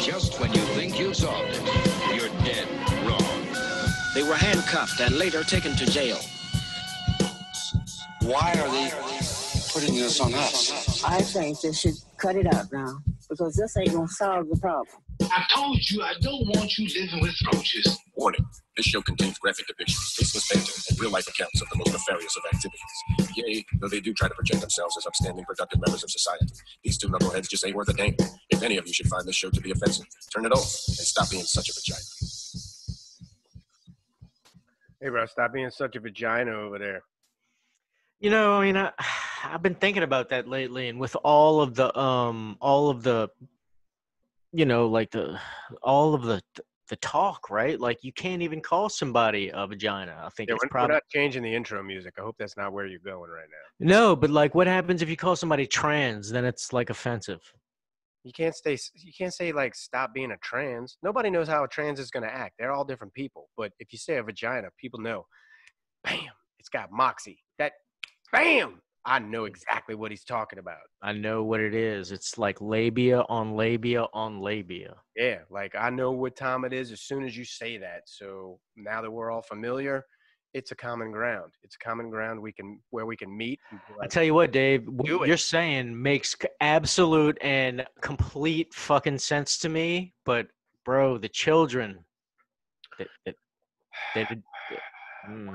Just when you think you've solved it, you're dead wrong. They were handcuffed and later taken to jail. Why are they putting this on us? I think they should cut it out now, because this ain't gonna solve the problem. I told you I don't want you living with roaches. Warning, this show contains graphic depictions, tasteless banter, and real-life accounts of the most nefarious of activities. Yea, though they do try to project themselves as upstanding, productive members of society, these two knuckleheads just ain't worth a damn. If any of you should find this show to be offensive, turn it off and stop being such a vagina. Hey, bro, stop being such a vagina over there. You know, I mean, I've been thinking about that lately, and with all of the, you know, like all of the talk, right? Like, you can't even call somebody a vagina. I think it's probably we're not changing the intro music. I hope that's not where you're going right now. No, but like, what happens if you call somebody trans? Then it's like offensive. You can't say like stop being a trans. Nobody knows how a trans is going to act. They're all different people. But if you say a vagina, people know. Bam, it's got moxie. Bam! I know exactly what he's talking about. I know what it is. It's like labia on labia on labia. Yeah, like I know what time it is as soon as you say that. So now that we're all familiar, it's a common ground. It's a common ground where we can meet. I tell you what, Dave, what you're saying makes absolute and complete fucking sense to me. But bro, the children,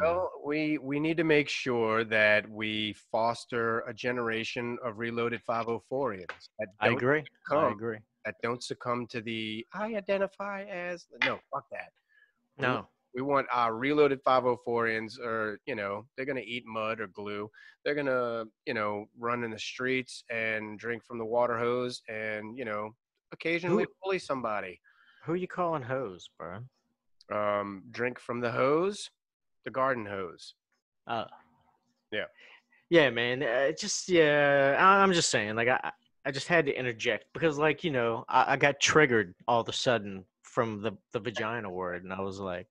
Well, we need to make sure that we foster a generation of reloaded 504ians. I agree. That don't succumb to the I identify as. No, fuck that. No. We want our reloaded 504ians, or, you know, they're going to eat mud or glue. They're going to, you know, run in the streets and drink from the water hose and, you know, occasionally bully somebody. Who you calling hose, bro? Drink from the hose. The garden hose. Oh. Yeah. Yeah, man. I'm just saying, like, I just had to interject because, like, you know, I got triggered all of a sudden from the vagina word, and I was like,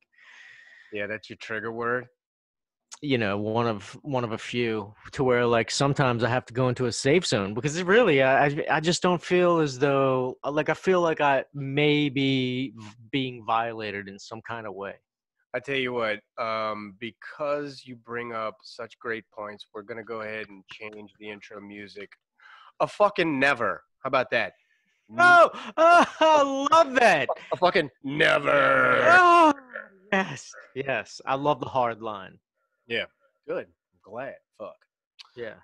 yeah, that's your trigger word. You know, one of a few, to where like sometimes I have to go into a safe zone because really I just don't feel as though, like, I feel like I may be being violated in some kind of way. I tell you what, because you bring up such great points, we're going to go ahead and change the intro music. A fucking never. How about that? Oh, I love that. A fucking never. Oh, yes. I love the hard line. Yeah. Good. I'm glad. Fuck. Yeah.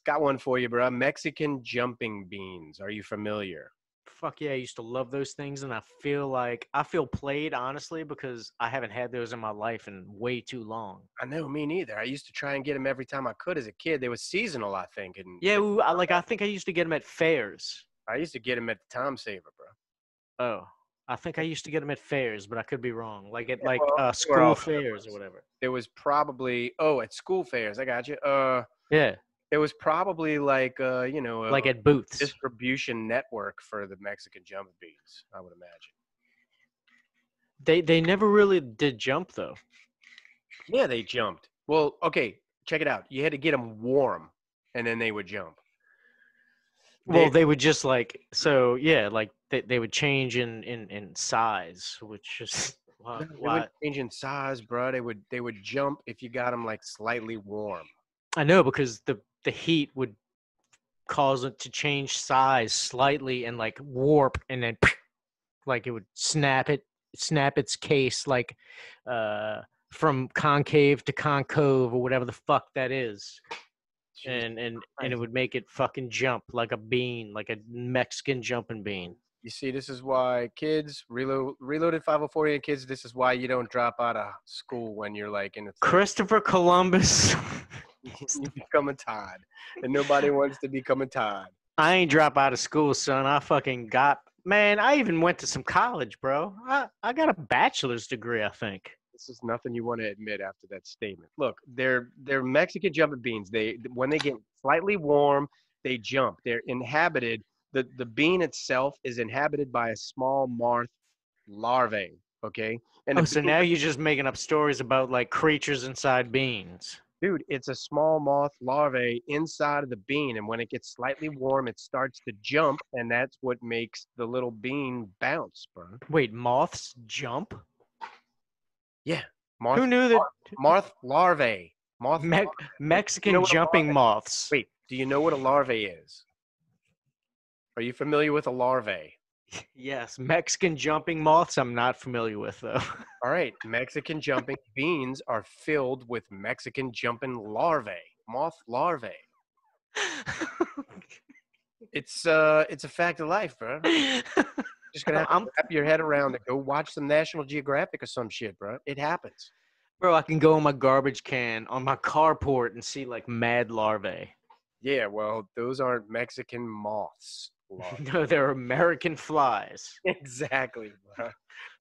Got one for you, bro. Mexican jumping beans. Are you familiar? Fuck yeah, I used to love those things, and I feel played, honestly, because I haven't had those in my life in way too long. I know, me neither. I used to try and get them every time I could as a kid. They were seasonal, I think. And yeah, I think I used to get them at fairs. I used to get them at the Tom Saver, bro. Oh, I think I used to get them at fairs, but I could be wrong. Like at school fairs or whatever. It was probably at school fairs. I got you. Yeah. It was probably like like at booths. Distribution network for the Mexican jumping beans, I would imagine. They never really did jump though. Yeah, they jumped. Well, okay, check it out. You had to get them warm, and then they would jump. Well, they would just like they would change in size, which is why they would change in size, bro. They would jump if you got them like slightly warm. I know, because the heat would cause it to change size slightly and like warp, and then like it would snap its case, like from concave to concave or whatever the fuck that is. And it would make it fucking jump like a bean, like a Mexican jumping bean. You see, this is why kids, reloaded 504 kids, this is why you don't drop out of school when you're like in the Christopher Columbus. You become a Todd, and nobody wants to become a Todd. I ain't drop out of school, son. I even went to some college, bro. I got a bachelor's degree, I think. This is nothing you want to admit after that statement. Look, they're Mexican jumping beans. When they get slightly warm, they jump. They're inhabited. The bean itself is inhabited by a small moth larvae. Okay. And so now you're just making up stories about like creatures inside beans. Dude, it's a small moth larvae inside of the bean, and when it gets slightly warm, it starts to jump, and that's what makes the little bean bounce, bro. Wait, moths jump? Yeah, Who moth, knew that? moth larvae, moth. Mexican You know what a jumping larvae- moths. Wait, do you know what a larvae is? Are you familiar with a larvae? Yes, Mexican jumping moths. I'm not familiar with though. All right, Mexican jumping beans are filled with Mexican jumping larvae, moth larvae. It's a fact of life, bro. Just gonna have to I'm, wrap your head around it. Go watch some National Geographic or some shit, bro. It happens. bro. I can go in my garbage can on my carport and see like mad larvae. Yeah, well, those aren't Mexican moths. Larvae. No, they're American flies. Exactly, bro.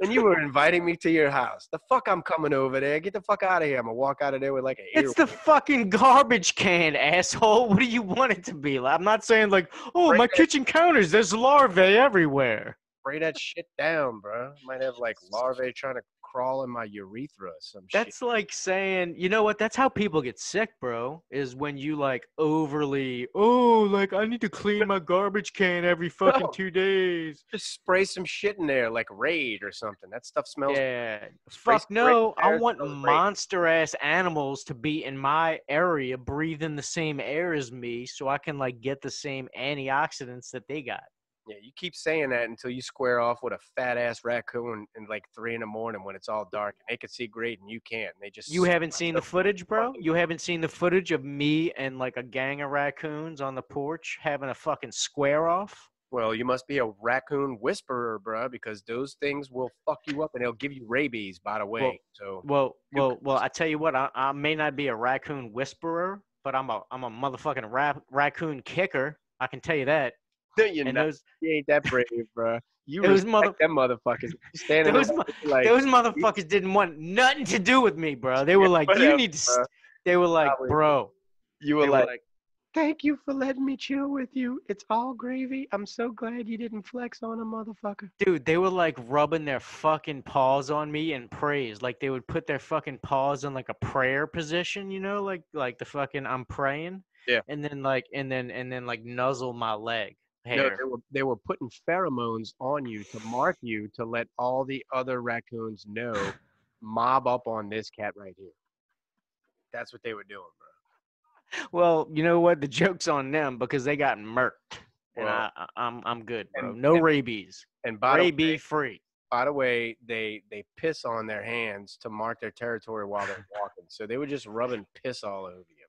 And you were inviting me to your house. The fuck I'm coming over there. Get the fuck out of here. I'm gonna walk out of there with like an It's the fucking garbage can, asshole. What do you want it to be? I'm not saying like, oh, Right my there. kitchen counters, there's larvae everywhere. Spray that shit down, bro. Might have like larvae trying to crawl in my urethra or some shit. That's like saying, you know what? That's how people get sick, bro. Is when you like overly, oh, like I need to clean my garbage can every fucking No. 2 days. Just spray some shit in there, like Raid or something. That stuff smells. Yeah. Spray Fuck some no. Raid I there, want smells great. monster ass animals to be in my area, breathing the same air as me, so I can like get the same antioxidants that they got. Yeah, you keep saying that until you square off with a fat ass raccoon in like 3 in the morning when it's all dark and they can see great and you can't. And they just You haven't seen the footage, bro? You haven't seen the footage of me and like a gang of raccoons on the porch having a fucking square off? Well, you must be a raccoon whisperer, bruh, because those things will fuck you up and they'll give you rabies, by the way. Well, I tell you what, I may not be a raccoon whisperer, but I'm a motherfucking raccoon kicker. I can tell you that. No, you're And not. those You ain't that brave, bruh. You Those respect them motherfuckers. You standing those there like those motherfuckers didn't want nothing to do with me, bro. They were Yeah, like, whatever, you need to. bro. They were like, Probably. bro. you They were were like, like, thank you for letting me chill with you. It's all gravy. I'm so glad you didn't flex on a motherfucker. dude, they were like rubbing their fucking paws on me and praise. Like they would put their fucking paws in like a prayer position, you know, like the fucking I'm praying. Yeah. And then like nuzzle my leg No, hair. they were putting pheromones on you to mark you to let all the other raccoons know, mob up on this cat right here. That's what they were doing, bro. Well, you know what? The joke's on them because they got murked. And Well, I'm good, bro. and- No and- rabies. And by the way, Rabies free. they piss on their hands to mark their territory while they're walking. So they were just rubbing piss all over you,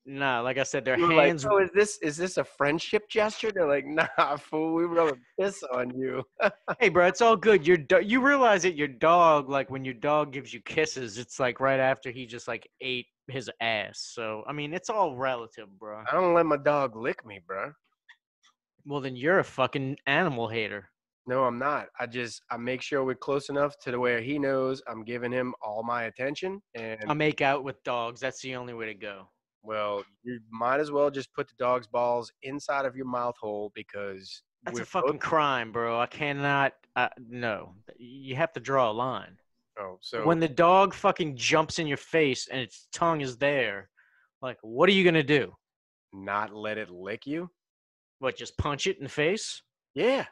bro. Nah, like I said, their You were hands. like, oh, is this a friendship gesture? They're like, nah, fool, we rubbing piss on you. Hey, bro, it's all good. You realize that your dog, like when your dog gives you kisses, it's like right after he just like ate his ass. So I mean, it's all relative, bro. I don't let my dog lick me, bro. Well, then you're a fucking animal hater. No, I'm not. I make sure we're close enough to where he knows I'm giving him all my attention. And I make out with dogs. That's the only way to go. well, you might as well just put the dog's balls inside of your mouth hole because That's we're a fucking both- crime, bro. I cannot. No, you have to draw a line. Oh, so When the dog fucking jumps in your face and its tongue is there, like, what are you gonna do? not let it lick you? What? Just punch it in the face? Yeah.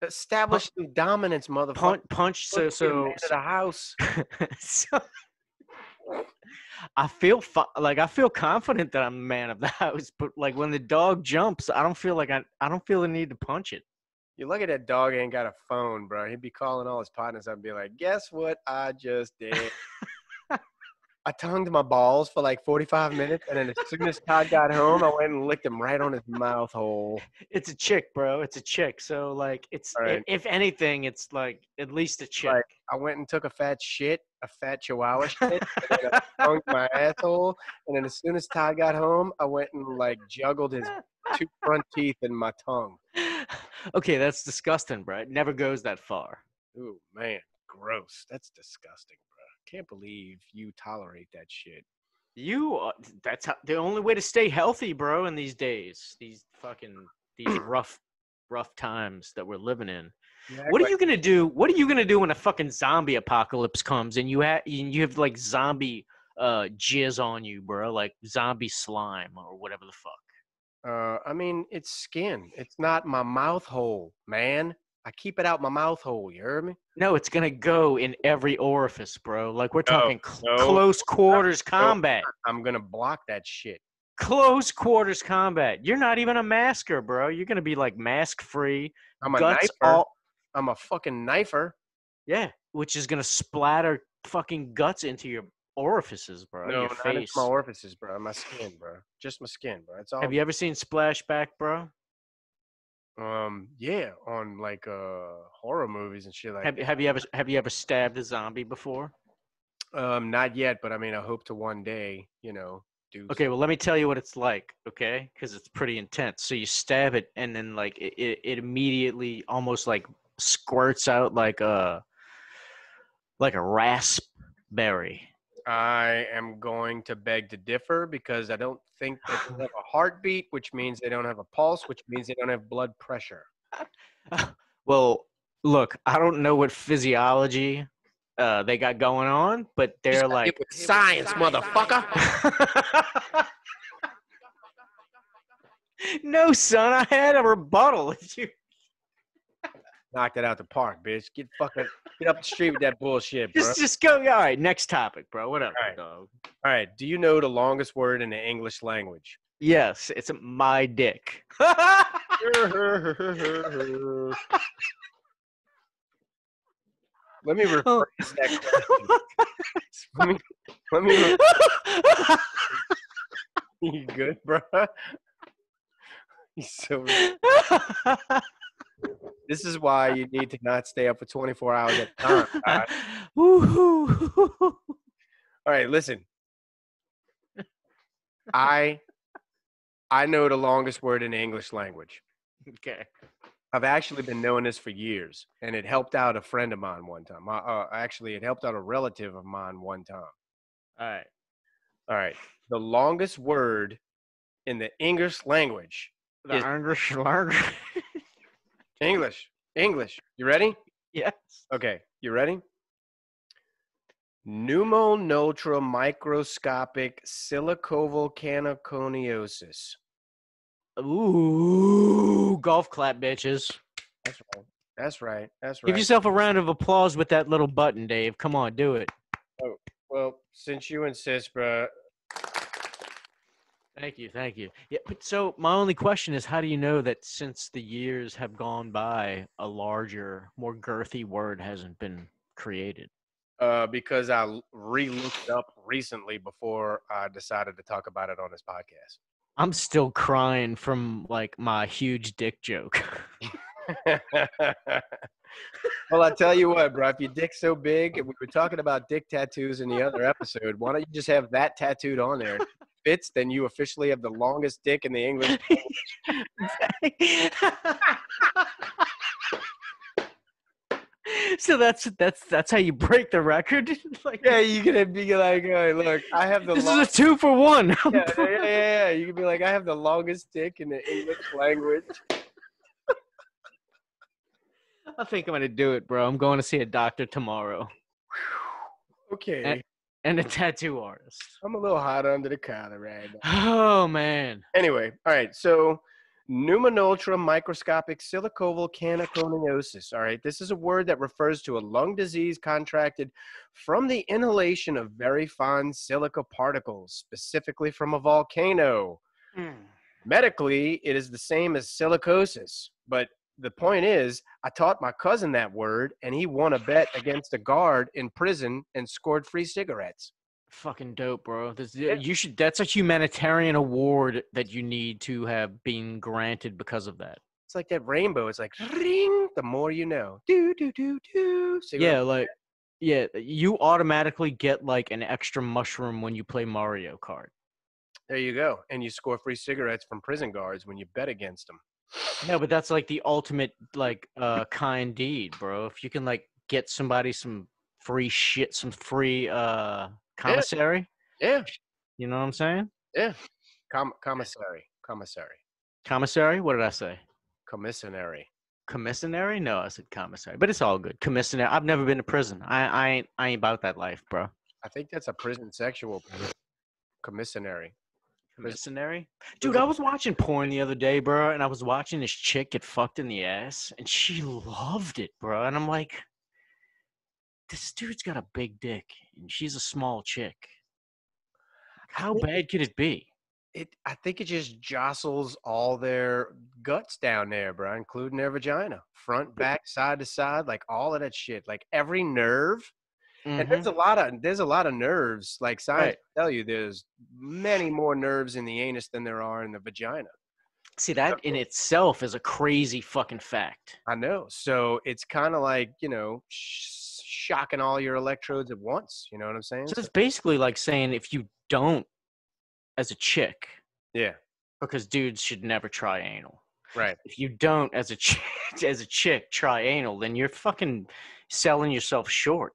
Establish some dominance, motherfucker. Punch. Look, you're the man of the house. So I feel confident that I'm the man of the house, but like when the dog jumps, I don't feel the need to punch it. You look at that dog ain't got a phone, bro. He'd be calling all his partners up and be like, guess what I just did? I tongued my balls for like 45 minutes, and then as soon as Todd got home, I went and licked him right on his mouth hole. It's a chick, bro. It's a chick. So like, it's All right. if anything, it's like at least a chick. Like, I went and took a fat chihuahua shit, and then I tongued my asshole, and then as soon as Todd got home, I went and like juggled his 2 front teeth in my tongue. Okay, that's disgusting, bro. It never goes that far. Ooh, man, gross. That's disgusting, bro. Can't believe you tolerate that shit. That's the only way to stay healthy, bro, in these days. These rough times that we're living in. What are you gonna do? What are you gonna do when a fucking zombie apocalypse comes and you have like zombie jizz on you, bro, like zombie slime or whatever the fuck. I mean, it's skin. It's not my mouth hole, man. I keep it out my mouth hole. You heard me? No, it's gonna go in every orifice, bro. Like we're No, talking no, close quarters no, combat. I'm gonna block that shit. Close quarters combat. You're not even a masker, bro. You're gonna be like mask free. I'm a Guts knifer. all. I'm a fucking knifer. Yeah, which is gonna splatter fucking guts into your orifices, bro. No, your not face. into my orifices, bro. My skin, bro. Just my skin, bro. That's all. Have you ever seen Splashback, bro? Yeah, on like horror movies and shit like that. Have you ever stabbed a zombie before? Not yet, but I mean, I hope to one day, do. Okay, well, let me tell you what it's like, okay? Because it's pretty intense. So you stab it, and then like it immediately almost like squirts out like a raspberry. I am going to beg to differ because I don't think that they have a heartbeat, which means they don't have a pulse, which means they don't have blood pressure. Well, look, I don't know what physiology they got going on, but they're like science, motherfucker. No, son, I had a rebuttal. You Knocked it out the park, bitch. Get up the street with that bullshit, bro. just go. All right, next topic, bro. Whatever, All right. dog. All right. Do you know the longest word in the English language? Yes, it's my dick. Let me rephrase that question. Let me. You good, bro? He's so. This is why you need to not stay up for 24 hours at a time. All right, listen. I know the longest word in the English language. Okay. I've actually been knowing this for years, and it helped out a friend of mine one time. Actually, it helped out a relative of mine one time. All right. The longest word in the English language The is English language. English. You ready? Yes. Okay. You ready? Pneumonitra microscopic silicovolcanoconiosis. Ooh, golf clap, bitches. That's right. Give yourself a round of applause with that little button, Dave. Come on, do it. Oh, well, since you insist, bro. Thank you. Yeah, but so my only question is, how do you know that since the years have gone by, a larger, more girthy word hasn't been created? Because I re-looked it up recently before I decided to talk about it on this podcast. I'm still crying from like my huge dick joke. Well, I tell you what, bro. If your dick's so big, and we were talking about dick tattoos in the other episode, why don't you just have that tattooed on there? If it fits, then you officially have the longest dick in the English language. So that's how you break the record. Like, Yeah, you can be like, hey, look, I have the. This is a 2-for-1. Yeah. You can be like, I have the longest dick in the English language. I think I'm gonna do it, bro. I'm going to see a doctor tomorrow. Okay. And a tattoo artist. I'm a little hot under the collar right now. Oh man. Anyway, all right. So, pneumonitra microscopic silicovolcanoconiosis. All right. This is a word that refers to a lung disease contracted from the inhalation of very fine silica particles, specifically from a volcano. Medically, it is the same as silicosis, but the point is, I taught my cousin that word, and he won a bet against a guard in prison and scored free cigarettes. Fucking dope, bro. You should. That's a humanitarian award that you need to have been granted because of that. It's like that rainbow. It's like ring. The more you know. Do do do do. Yeah, you automatically get like an extra mushroom when you play Mario Kart. There you go, and you score free cigarettes from prison guards when you bet against them. No, but that's like the ultimate like kind deed, bro. If you can like get somebody some free shit, some free commissary. Yeah. You know what I'm saying? Yeah. Commissary. Commissary? What did I say? Commissary. Commissary? No, I said commissary. But it's all good. Commissary. I've never been to prison. I ain't about that life, bro. I think that's a prison sexual commissary. Mercenary? Dude, I was watching porn the other day, bro, and I was watching this chick get fucked in the ass, and she loved it, bro. And I'm like, this dude's got a big dick, and she's a small chick. How bad could it be? I think it just jostles all their guts down there, bro, including their vagina, front, back, side to side, like all of that shit, like every nerve. And Mm-hmm. there's a lot of nerves. Like science Right. will tell you, there's many more nerves in the anus than there are in the vagina. See, that in itself is a crazy fucking fact. I know. So it's kind of like, shocking all your electrodes at once. You know what I'm saying? So it's basically like saying if you don't, as a chick, yeah, because dudes should never try anal. right. If you don't, as a chick, try anal, then you're fucking selling yourself short.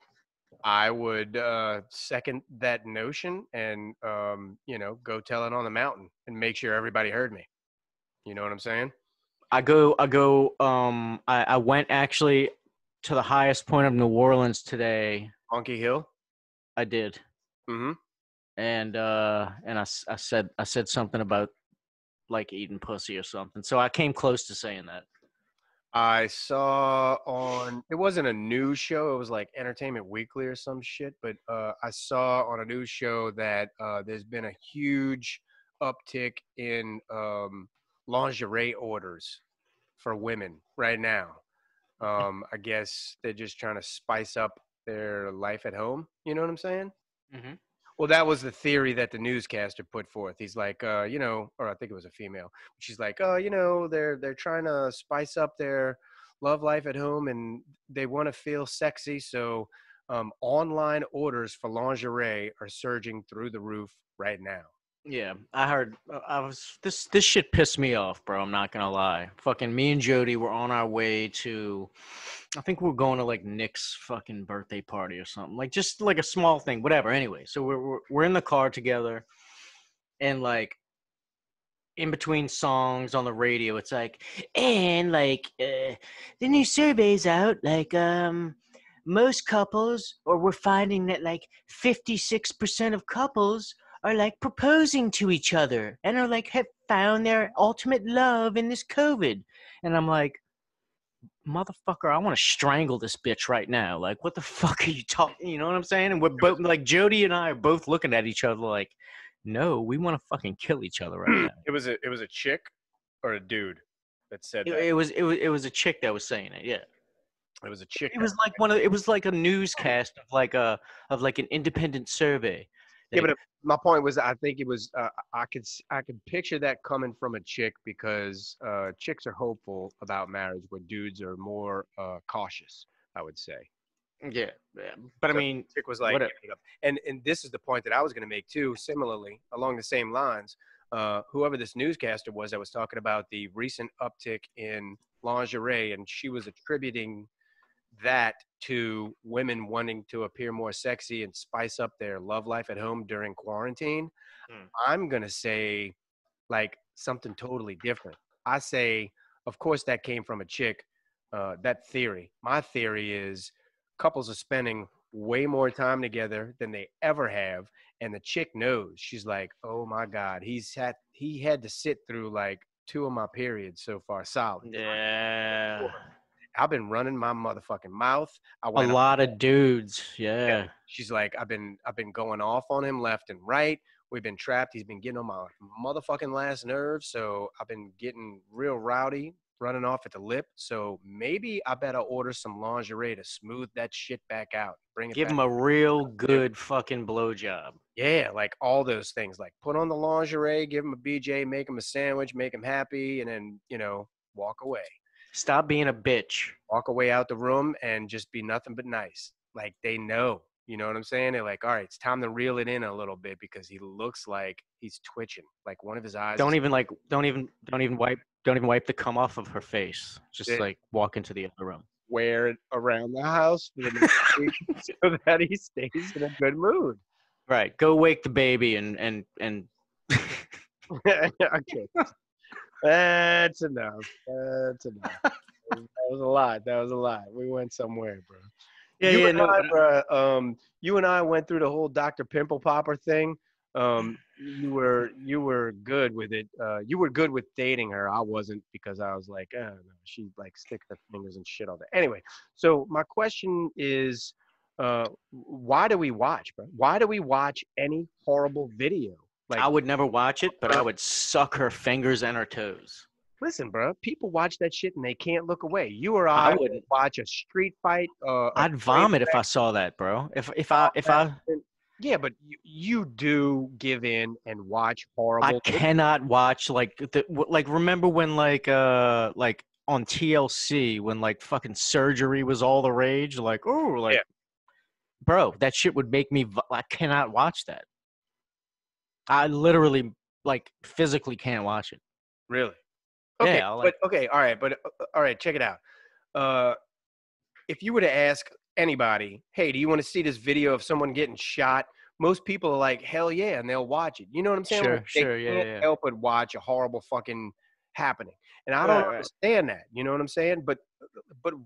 I would second that notion and, go tell it on the mountain and make sure everybody heard me. You know what I'm saying? I went actually to the highest point of New Orleans today. Honky Hill? I did. Mm-hmm. And I said something about like eating pussy or something. So I came close to saying that. I saw it wasn't a news show, it was like Entertainment Weekly or some shit, but I saw on a news show that there's been a huge uptick in lingerie orders for women right now. I guess they're just trying to spice up their life at home. You know what I'm saying? Mm-hmm. Well, that was the theory that the newscaster put forth. He's like, or I think it was a female. She's like, they're trying to spice up their love life at home and they want to feel sexy. So online orders for lingerie are surging through the roof right now. Yeah, I heard. This shit pissed me off, bro. I'm not gonna lie. Fucking me and Jody were on our way to, I think we're going to like Nick's fucking birthday party or something. Like just like a small thing, whatever. Anyway, so we're in the car together, and like in between songs on the radio, it's like, and like the new survey's out. Like most couples, or we're finding that like 56% of couples are like proposing to each other and are like have found their ultimate love in this COVID. And I'm like, motherfucker, I want to strangle this bitch right now. Like, what the fuck are you talking? You know what I'm saying? And we're both like, Jody and I are both looking at each other like, no, we want to fucking kill each other right now. It was a chick or a dude that said that. It was a chick that was saying it. Yeah. It was a chick. It was like it was like a newscast of like an independent survey. Yeah, but my point was, I think it was. I could picture that coming from a chick because chicks are hopeful about marriage, where dudes are more cautious. I would say. Yeah. But So I mean, chick was like, whatever. and this is the point that I was going to make too. Similarly, along the same lines, whoever this newscaster was that was talking about the recent uptick in lingerie, and she was attributing that to women wanting to appear more sexy and spice up their love life at home during quarantine. I'm going to say like something totally different. I say, of course, that came from a chick, that theory. My theory is couples are spending way more time together than they ever have. And the chick knows. She's like, oh my God, he had to sit through like 2 of my periods so far solid. Yeah. I've been running my motherfucking mouth. A lot of dudes. Yeah. She's like, I've been going off on him left and right. We've been trapped. He's been getting on my motherfucking last nerve. So I've been getting real rowdy, running off at the lip. So maybe I better order some lingerie to smooth that shit back out. Give him a real good fucking blowjob. Yeah, like all those things. Like put on the lingerie, give him a BJ, make him a sandwich, make him happy, and then, walk away. Stop being a bitch. Walk away out the room and just be nothing but nice. Like they know, you know what I'm saying? They're like, all right, it's time to reel it in a little bit because he looks like he's twitching. Like one of his eyes. Don't even wipe the cum off of her face. Just like walk into the other room. Wear it around the house for the next week so that he stays in a good mood. Right. Go wake the baby and Okay. That's enough. That was a lot. We went somewhere, bro. Yeah, You yeah, and no. I, bruh, you and I went through the whole Dr. Pimple Popper thing. You were good with it. You were good with dating her. I wasn't because I was like, oh, no, she like sticks her fingers and shit all day. Anyway, so my question is, why do we watch, bro? Why do we watch any horrible video? Like, I would never watch it, but I would suck her fingers and her toes. listen, bro, people watch that shit and they can't look away. You or I I would wouldn't. watch a street fight, a I'd train vomit if I wreck, saw that, bro. If car I accident. Yeah, but you do give in and watch I horrible videos. cannot watch like remember when like on TLC when like fucking surgery was all the rage, like, oh, like, Yeah, bro, that shit would make me I cannot watch that. I literally like physically can't watch it. really. Okay, Yeah, but like, okay, all right, but all right, check it out. Uh, if you were to ask anybody, hey, do you want to see this video of someone getting shot? Most people are like, hell yeah, and they'll watch it. You know what I'm saying? Like, sure, they yeah, can't yeah. help but watch a horrible fucking happening. And I don't Right. understand that. You know what I'm saying? But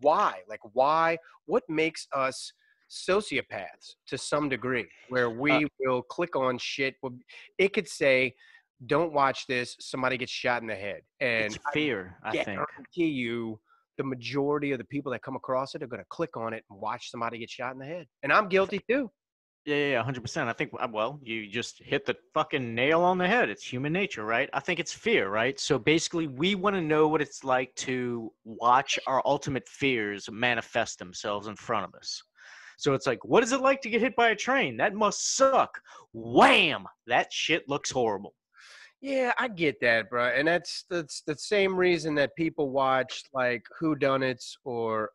why? Like, why? What makes us sociopaths to some degree, where we will click on shit? It could say, "Don't watch this." Somebody gets shot in the head, It's and fear, I think. guarantee you the majority of the people that come across it are going to click on it and watch somebody get shot in the head. And I'm guilty too. Yeah, 100%. I think, well, you just hit the fucking nail on the head. It's human nature, right? I think it's fear, right? So basically, we want to know what it's like to watch our ultimate fears manifest themselves in front of us. So it's like, what is it like to get hit by a train? That must suck. Wham! That shit looks horrible. Yeah, I get that, bro. And that's the same reason that people watch like whodunits or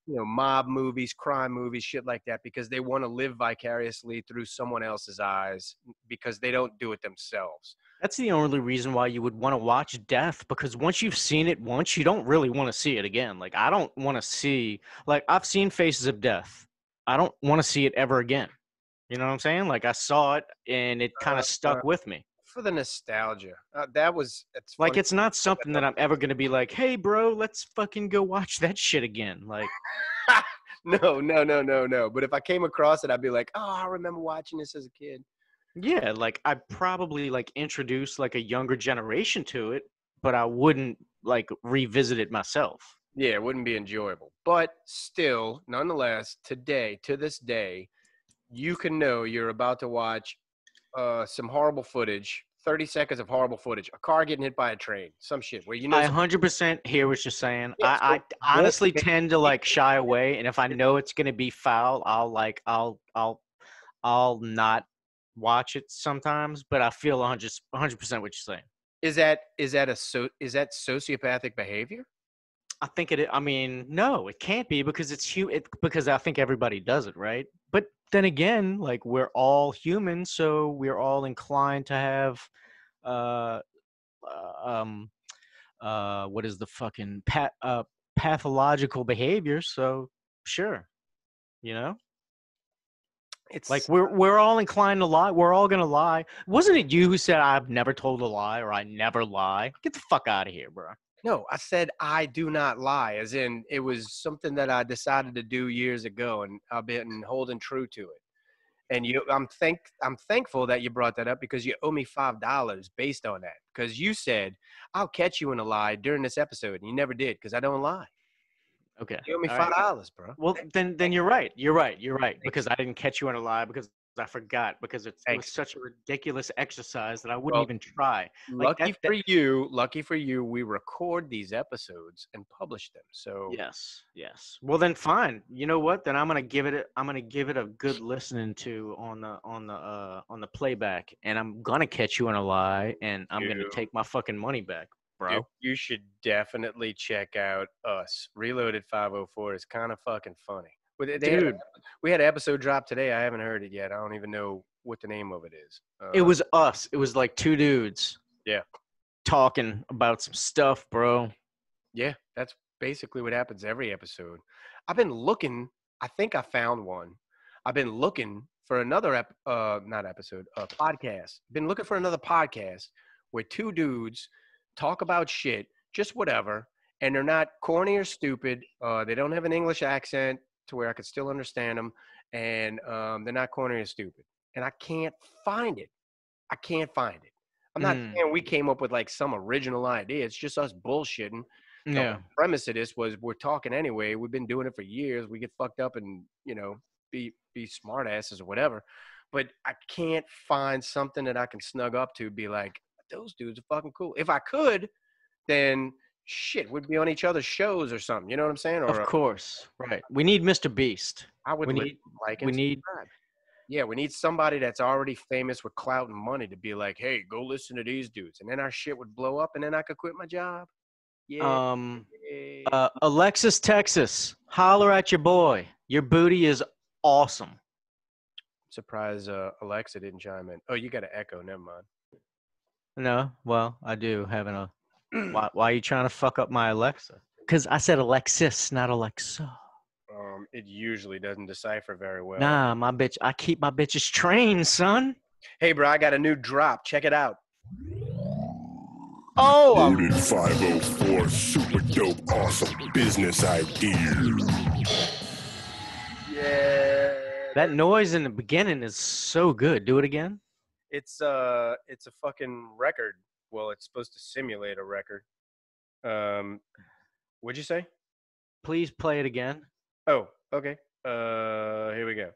mob movies, crime movies, shit like that, because they want to live vicariously through someone else's eyes because they don't do it themselves. That's the only reason why you would want to watch death, because once you've seen it once, you don't really want to see it again. Like, I don't want to see, like, I've seen Faces of Death. I don't want to see it ever again. You know what I'm saying? Like, I saw it and it kind Uh, of uh, stuck with me. for the nostalgia, it's Like, funny. it's not something that I'm ever going to be like, hey, bro, let's fucking go watch that shit again. Like, No. But if I came across it, I'd be like, oh, I remember watching this as a kid. yeah, like, I'd probably, like, introduce, like, a younger generation to it, but I wouldn't, like, revisit it myself. Yeah, it wouldn't be enjoyable. But still, nonetheless, to this day, you can know you're about to watch some horrible footage, 30 seconds of horrible footage, a car getting hit by a train, some shit where you know. I 100% hear what you're saying. Yeah, so I what honestly makes tend to like shy away, and if I know it's gonna be foul, I'll not watch it sometimes. But I feel 100% what you're saying. is that sociopathic behavior? I think it. I mean, no, it can't be because because I think everybody does it, right? But then again, like, we're all human, so we're all inclined to have uh, um what is the fucking pathological behavior. So sure, you know, like, It's we're all inclined to lie. We're all gonna lie. Wasn't it you who said I've never told a lie or I never lie? Get the fuck out of here, bro. No, I said I do not lie, as in it was something that I decided to do years ago, and I've been holding true to it. And I'm thankful that you brought that up because you owe me $5 based on that. Because you said I'll catch you in a lie during this episode, and you never did because I don't lie. Okay, You owe me all right. $5, bro. Well, then you're right. You're right. Because I didn't catch you in a lie because I forgot because it was Thanks. such a ridiculous exercise that I wouldn't Well, even try. Like lucky for you, we record these episodes and publish them. So Yes. Well, then fine. You know what? Then I'm gonna give it a good listening to on the playback, and I'm gonna catch you in a lie, and I'm gonna Dude. take my fucking money back, bro. dude, you should definitely check out us. Reloaded 504 is kind of fucking funny. Dude, We had an episode drop today. I haven't heard it yet. I don't even know what the name of it is. it was us. It was like two dudes. Yeah. Talking about some stuff, bro. Yeah, that's basically what happens every episode. I've been looking. I think I found one. I've been looking for another not episode, podcast. Been looking for another podcast where two dudes talk about shit, just whatever, and they're not corny or stupid. They don't have an English accent. to where I could still understand them, and they're not corny or stupid. And I can't find it. I can't find it. I'm not saying we came up with like some original idea. It's just us bullshitting. The Yeah. whole premise of this was we're talking anyway. We've been doing it for years. We get fucked up and be smart asses or whatever. But I can't find something that I can snug up to. Be like, those dudes are fucking cool. If I could, then shit, we'd be on each other's shows or something. You know what I'm saying? Or Of course. Right. We need Mr. Beast. I would We listen, need. like We and need. subscribe. Yeah, we need somebody that's already famous with clout and money to be like, hey, go listen to these dudes. And then our shit would blow up and then I could quit my job. Yeah. Alexis, Texas. Holler at your boy. Your booty is awesome. Surprised Alexa didn't chime in. Oh, you got an echo. Never mind. No, well, I do having a. Why are you trying to fuck up my Alexa? Because I said Alexis, not Alexa. It usually doesn't decipher very well. Nah, my bitch. I keep my bitches trained, son. Hey, bro, I got a new drop. Check it out. Oh, Loaded 504, super dope, awesome business idea. Yeah. that noise in the beginning is so good. Do it again. It's a fucking record. Well, it's supposed to simulate a record. What'd you say? Please play it again. Oh, okay. Here we go.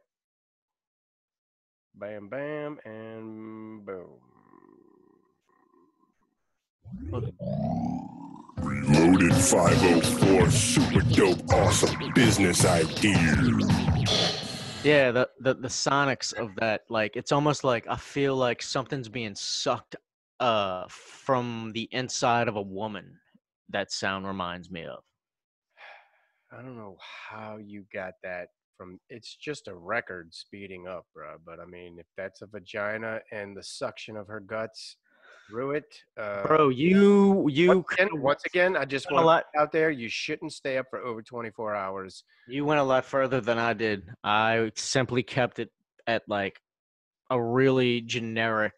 Bam, bam, and boom. Loaded 504, super dope, awesome business idea. Yeah, the sonics of that, like it's almost like I feel like something's being sucked from the inside of a woman. That sound reminds me of. I don't know how you got that from. It's just a record speeding up, bro. But I mean, if that's a vagina and the suction of her guts through it, Bro, you once again, I just want to put out there, you shouldn't stay up for over 24 hours. You went a lot further than I did. I simply kept it at like a really generic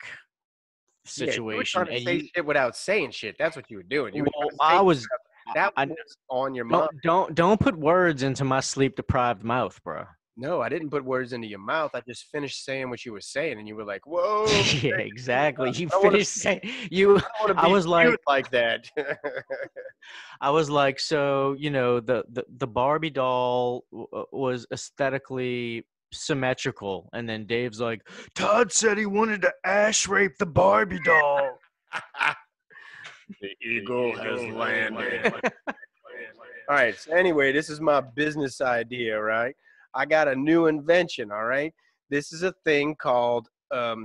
situation. Yeah, you were trying to say shit without saying shit. That's what you were doing. You were Well, trying to say that was on your mouth. Don't put words into my sleep deprived mouth, bro. No, I didn't put words into your mouth. I just finished saying what you were saying, and you were like, "Whoa!" Yeah, exactly. You finished saying you. I was like that. I was like, so the Barbie doll was aesthetically symmetrical, and then Dave's like, Todd said he wanted to ash rape the Barbie doll. The eagle has landed. All right. So anyway, this is my business idea, right? I got a new invention. All right. This is a thing called. All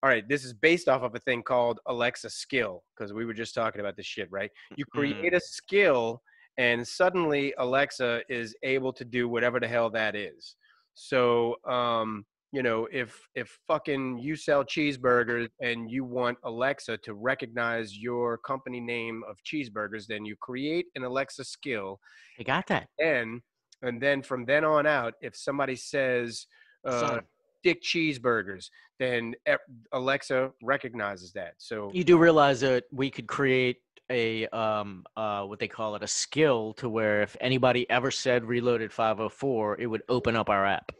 right. This is based off of a thing called Alexa skill, because we were just talking about this shit, right? You create a skill, and suddenly Alexa is able to do whatever the hell that is. So, if fucking you sell cheeseburgers and you want Alexa to recognize your company name of cheeseburgers, then you create an Alexa skill. You got that. And then from then on out, if somebody says Dick Cheeseburgers, then Alexa recognizes that. So you do realize that we could create a what they call it, a skill, to where if anybody ever said Reloaded 504, it would open up our app.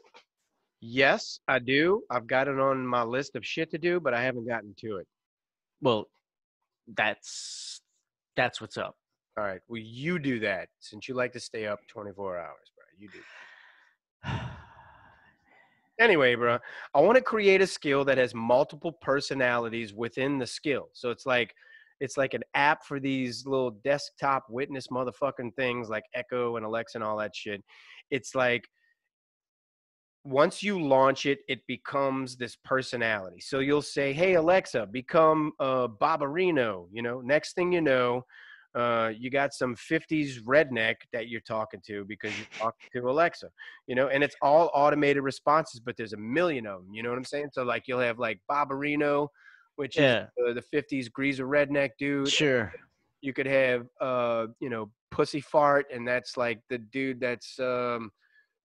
Yes, I do. I've got it on my list of shit to do, but I haven't gotten to it. Well, that's what's up. All right. Well, you do that since you like to stay up 24 hours, bro. You do. Anyway, bro, I want to create a skill that has multiple personalities within the skill. So it's like an app for these little desktop witness motherfucking things like Echo and Alexa and all that shit. It's like once you launch it, it becomes this personality. So you'll say, hey, Alexa, become Barbarino. Next thing you know, you got some 50s redneck that you're talking to because you're talking to Alexa, and it's all automated responses, but there's a million of them. You know what I'm saying? So like you'll have like Barbarino, which is the 50s greaser redneck dude. Sure. You could have, Pussy Fart, and that's like the dude that's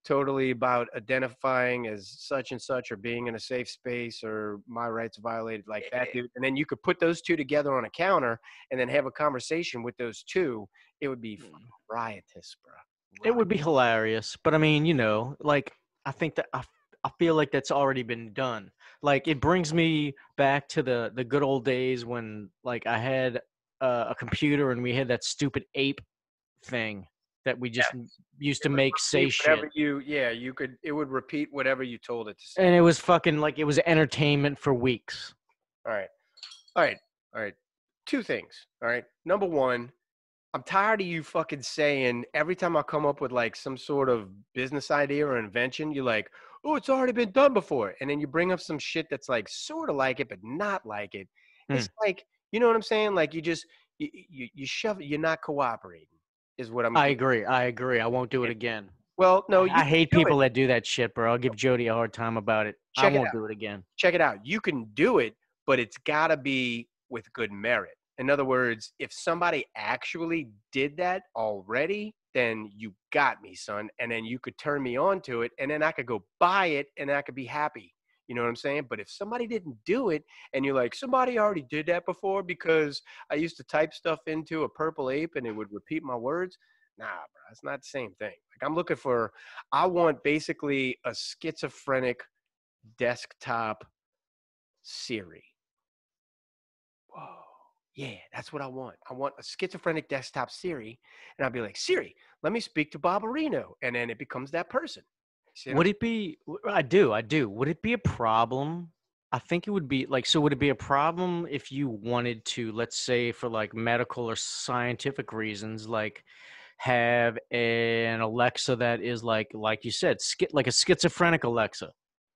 totally about identifying as such and such, or being in a safe space, or my rights violated, like that dude. And then you could put those two together on a counter and then have a conversation with those two. It would be riotous, bro. It would be hilarious, but I mean, like I think that I feel like that's already been done. Like it brings me back to the good old days when like I had a computer and we had that stupid ape thing that we just used It to would make say repeat shit. whatever you could. It would repeat whatever you told it to say. And it was fucking like it was entertainment for weeks. All right, all right, all right. Two things. All right. Number one, I'm tired of you fucking saying every time I come up with like some sort of business idea or invention, you're like, oh, it's already been done before. And then you bring up some shit that's like sort of like it, but not like it. Hmm. It's like, you know what I'm saying? Like you shove it, you're not cooperating, is what I'm I getting. agree. I agree. I won't do it again. Well, no, you I can hate do it. people that do that shit, bro. I'll give Jody a hard time about it. I Check it won't out. do it again. Check it out. You can do it, but it's got to be with good merit. In other words, if somebody actually did that already, then you got me, son. And then you could turn me on to it, and then I could go buy it, and I could be happy. You know what I'm saying? But if somebody didn't do it, and you're like, somebody already did that before because I used to type stuff into a purple ape and it would repeat my words. Nah, bro, it's not the same thing. Like I want basically a schizophrenic desktop Siri. Whoa. Yeah, that's what I want. I want a schizophrenic desktop Siri. And I'll be like, Siri, let me speak to Barbarino. And then it becomes that person. See what I'm Would it be? I do. I do. Would it be a problem? I think it would be like. So, would it be a problem if you wanted to, let's say, for like medical or scientific reasons, like have an Alexa that is like you said, like a schizophrenic Alexa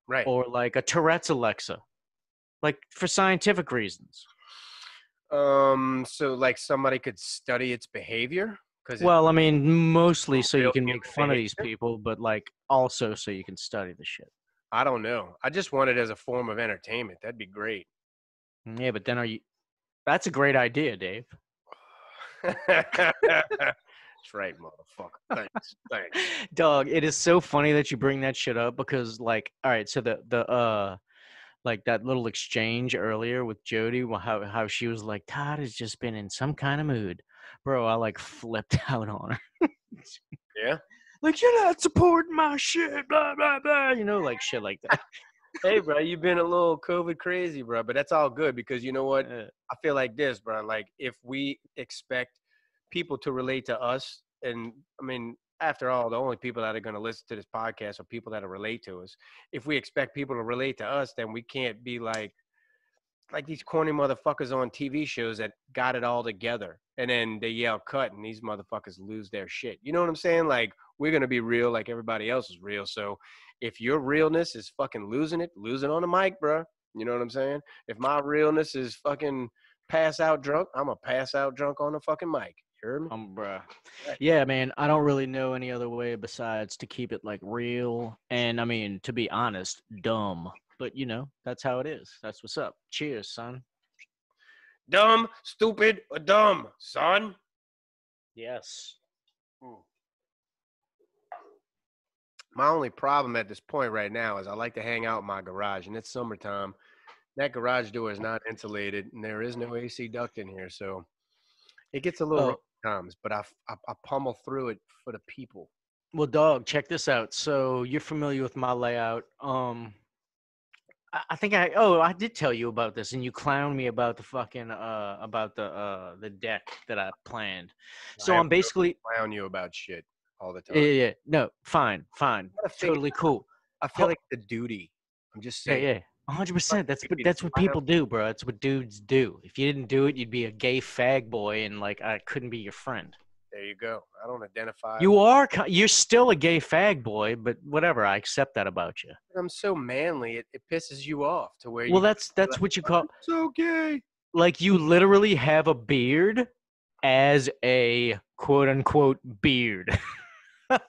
right. or like a Tourette's Alexa, like for scientific reasons? So like somebody could study its behavior because it's Well, I mean, mostly so you real can human make fun of these behavior. people, but like also so you can study the shit. I don't know. I just want it as a form of entertainment. That'd be great. Yeah, but then are you? That's a great idea, Dave. That's right, motherfucker. Thanks. Thanks. Dog, it is so funny that you bring that shit up because like all right, so the like that little exchange earlier with Jody, how she was like, Todd has just been in some kind of mood. Bro, I like flipped out on her. Yeah. Like, you're not supporting my shit, blah blah blah, like shit like that. Hey, bro, you've been a little COVID crazy, bro, but that's all good because you know what? Uh, I feel like this, bro. Like, if we expect people to relate to us, and I mean, after all, the only people that are going to listen to this podcast are people that relate to us. If we expect people to relate to us, then we can't be like these corny motherfuckers on TV shows that got it all together and then they yell cut and these motherfuckers lose their shit. You know what I'm saying? Like we're going to be real like everybody else is real. So if your realness is fucking losing on the mic, bro. You know what I'm saying? If my realness is fucking pass out drunk, I'm a pass out drunk on the fucking mic. You heard me? bruh. Right. Yeah, man, I don't really know any other way besides to keep it like real and I mean, to be honest, dumb. But that's how it is. That's what's up. Cheers, son. Dumb, stupid, or dumb, son. Yes. My only problem at this point right now is I like to hang out in my garage, and it's summertime. That garage door is not insulated, and there is no AC duct in here, so it gets a little rough Oh, at times. But I pummel through it for the people. well, dog, check this out. So you're familiar with my layout. I think I did tell you about this, and you clowned me about the fucking about the deck that I planned. I So am I'm basically clown you about shit all the yeah, time. yeah, yeah. No, fine, fine, I gotta figure. totally cool. I feel like the duty. I'm just Yeah, saying. yeah, 100%. That's Duty to that's what clown. people do, bro. That's what dudes do. If you didn't do it, you'd be a gay fag boy, and like I couldn't be your friend. There you go. I don't identify. You're still a gay fag boy, but whatever. I accept that about you. I'm so manly. It pisses you off to where Well, you feel that's like, what you call so gay. like you literally have a beard as a quote unquote beard. I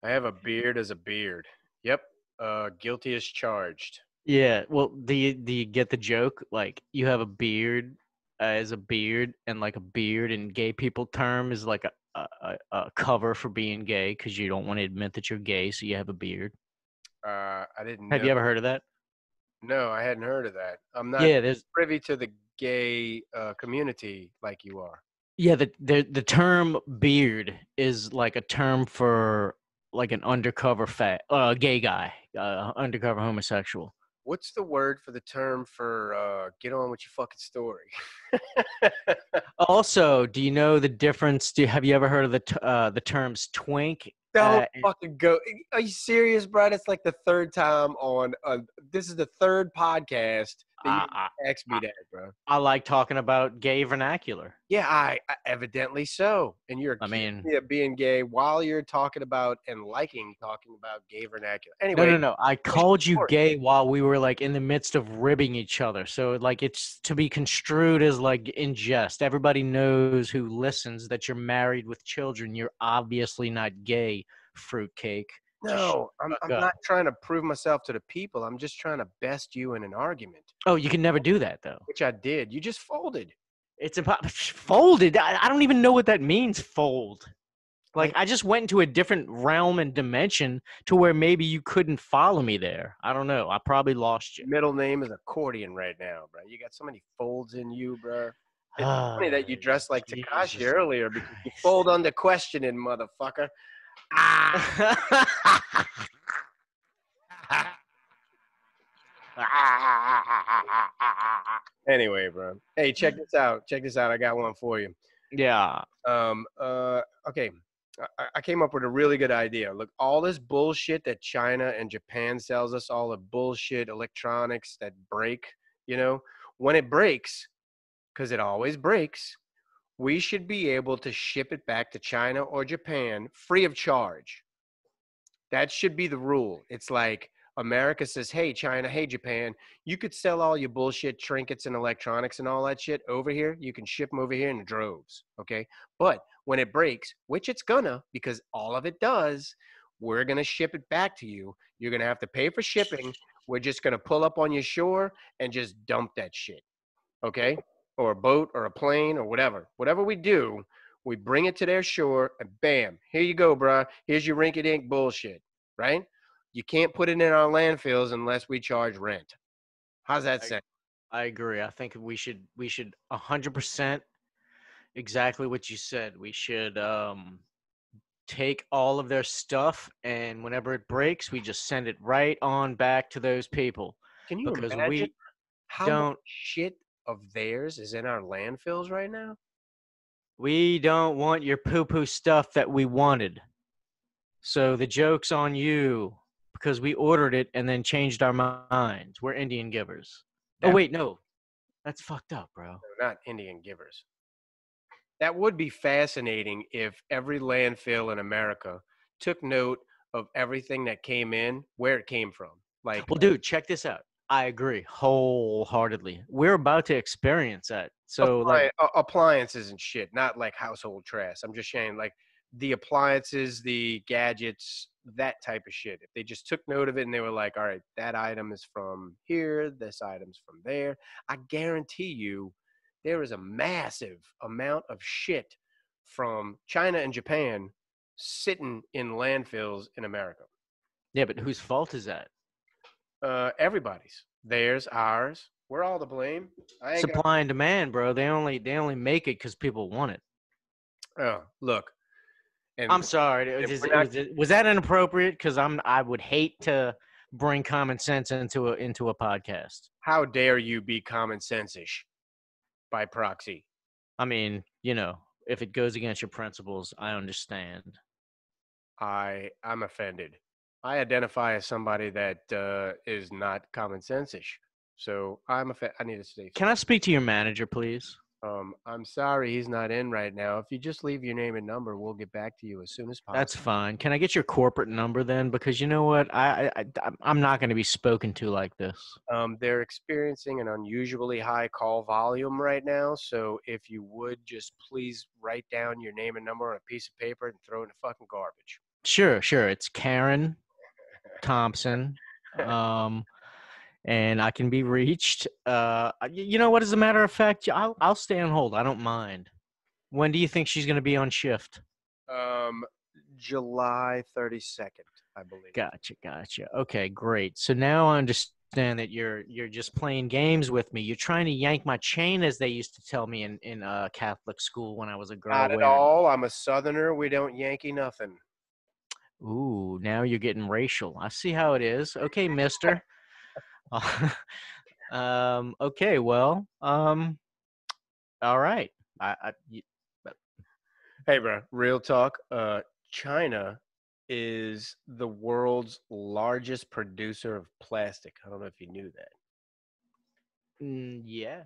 have a beard as a beard. Yep. Guilty as charged. Yeah. Well, do you get the joke? Like you have a beard as a beard, and like a beard in gay people term is like a cover for being gay because you don't want to admit that you're gay, so you have a beard. I didn't Have know. you ever heard of that? No, I hadn't heard of that. I'm not Yeah. There's privy to the gay community like you are. Yeah, the term beard is like a term for like an undercover gay guy, undercover homosexual. What's the word for the term for get on with your fucking story? Also, do you know the difference? Have you ever heard of the terms twink? Don't fucking go. Are you serious, bro? It's like the third time on. This is the third podcast that you I, asked me I, that, bro. I like talking about gay vernacular. Yeah, I evidently so. And you're I accusing mean, me of being gay while you're talking about and liking talking about gay vernacular. no, Anyway, no, no. I finish your called you story. gay while we were like in the midst of ribbing each other. So like it's to be construed as like in jest. Everybody knows who listens that you're married with children. You're obviously not gay, fruitcake. Just shut No, I'm the I'm fuck up. not trying to prove myself to the people. I'm just trying to best you in an argument, Oh, you can never do that though. which I did. You just folded. It's impossible. Folded. I don't even know what that means. Fold. Like I just went into a different realm and dimension to where maybe you couldn't follow me there. I don't know. I probably lost you. Middle name is accordion right now, bro. You got so many folds in you, bro. It's funny that you dressed like Takashi Jesus earlier because you Christ. fold under questioning, motherfucker. Ah. Anyway, bro. Hey, check this out. Check this out. I got one for you. Yeah. Okay. I came up with a really good idea. Look, all this bullshit that China and Japan sells us, all the bullshit electronics that break, when it breaks, because it always breaks, we should be able to ship it back to China or Japan free of charge. That should be the rule. It's like America says, hey, China, hey, Japan, you could sell all your bullshit trinkets and electronics and all that shit over here. You can ship them over here in droves. Okay. But when it breaks, which it's gonna, because all of it does, we're gonna ship it back to you. You're gonna have to pay for shipping. We're just gonna pull up on your shore and just dump that shit. Okay. Or a boat or a plane or whatever. Whatever we do, we bring it to their shore and bam, here you go, bruh. Here's your rinky dink bullshit, right? You can't put it in our landfills unless we charge rent. How's that sound? I agree. I think we should 100% exactly what you said. We should take all of their stuff and whenever it breaks, we just send it right on back to those people Can you because imagine we how much don't shit of theirs is in our landfills right now? we don't want your poo-poo stuff that we wanted. So the joke's on you because we ordered it and then changed our minds. We're Indian givers. Oh That wait, no. That's fucked up, bro. they're not Indian givers. That would be fascinating if every landfill in America took note of everything that came in, where it came from. Like Well, dude, check this out. I agree wholeheartedly. We're about to experience that. So, like, appliances and shit, not like household trash. I'm just saying, like the appliances, the gadgets, that type of shit. If they just took note of it and they were like, all right, that item is from here, this item's from there, I guarantee you there is a massive amount of shit from China and Japan sitting in landfills in America. yeah, but whose fault is that? Everybody's. Theirs, ours. We're all to blame. I ain't got. Supply and demand, bro. They only make it because people want it. Oh, look. And I'm sorry. if we're not, Was that inappropriate? Because I would hate to bring common sense into a podcast. how dare you be common sense-ish by proxy? I mean, if it goes against your principles, I understand. I'm offended. I identify as somebody that is not common sense-ish. So I'm offended. I need to stay. Can I speak to your manager, please? I'm sorry he's not in right now. If you just leave your name and number, we'll get back to you as soon as possible. That's fine. Can I get your corporate number then? Because you know what, I'm not going to be spoken to like this. They're experiencing an unusually high call volume right now. So if you would just please write down your name and number on a piece of paper and throw it in the fucking garbage. Sure. It's Karen Thompson. And I can be reached. You know what? As a matter of fact, I'll stay on hold. I don't mind. When do you think she's going to be on shift? July 32nd, I believe. Gotcha. Okay, great. So now I understand understand that you're just playing games with me. You're trying to yank my chain, as they used to tell me in Catholic school when I was a girl. Not at all. I'm a Southerner. We don't Yankee nothing. Ooh, now you're getting racial. I see how it is. Okay, mister. Okay, well, all right. Hey, bro, real talk. China is the world's largest producer of plastic. I don't know if you knew that. Yeah.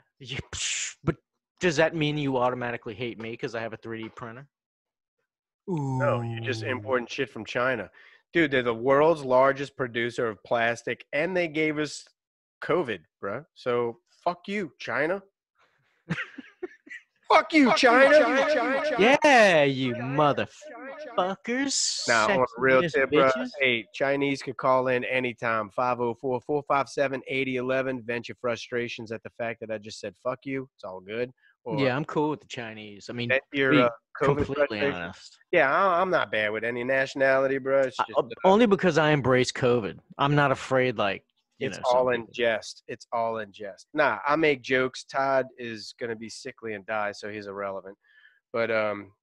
But does that mean you automatically hate me because I have a 3D printer? No, you're just importing shit from China. Dude, they're the world's largest producer of plastic, and they gave us COVID, bro. So fuck you, China. Fuck you, China. Yeah, you motherfuckers. Now, on a real Sexy-ass tip, bro, bitches. hey, Chinese could call in anytime, 504-457-8011. Vent your frustrations at the fact that I just said fuck you. It's all good. Or Yeah, I'm cool with the Chinese. I mean, vent to your be COVID completely frustration. honest. Yeah, I'm not bad with any nationality, bro. It's just Only because I embrace COVID. I'm not afraid, like, it's some all in people. jest. It's all in jest. Nah, I make jokes. Todd is gonna be sickly and die, so he's irrelevant. But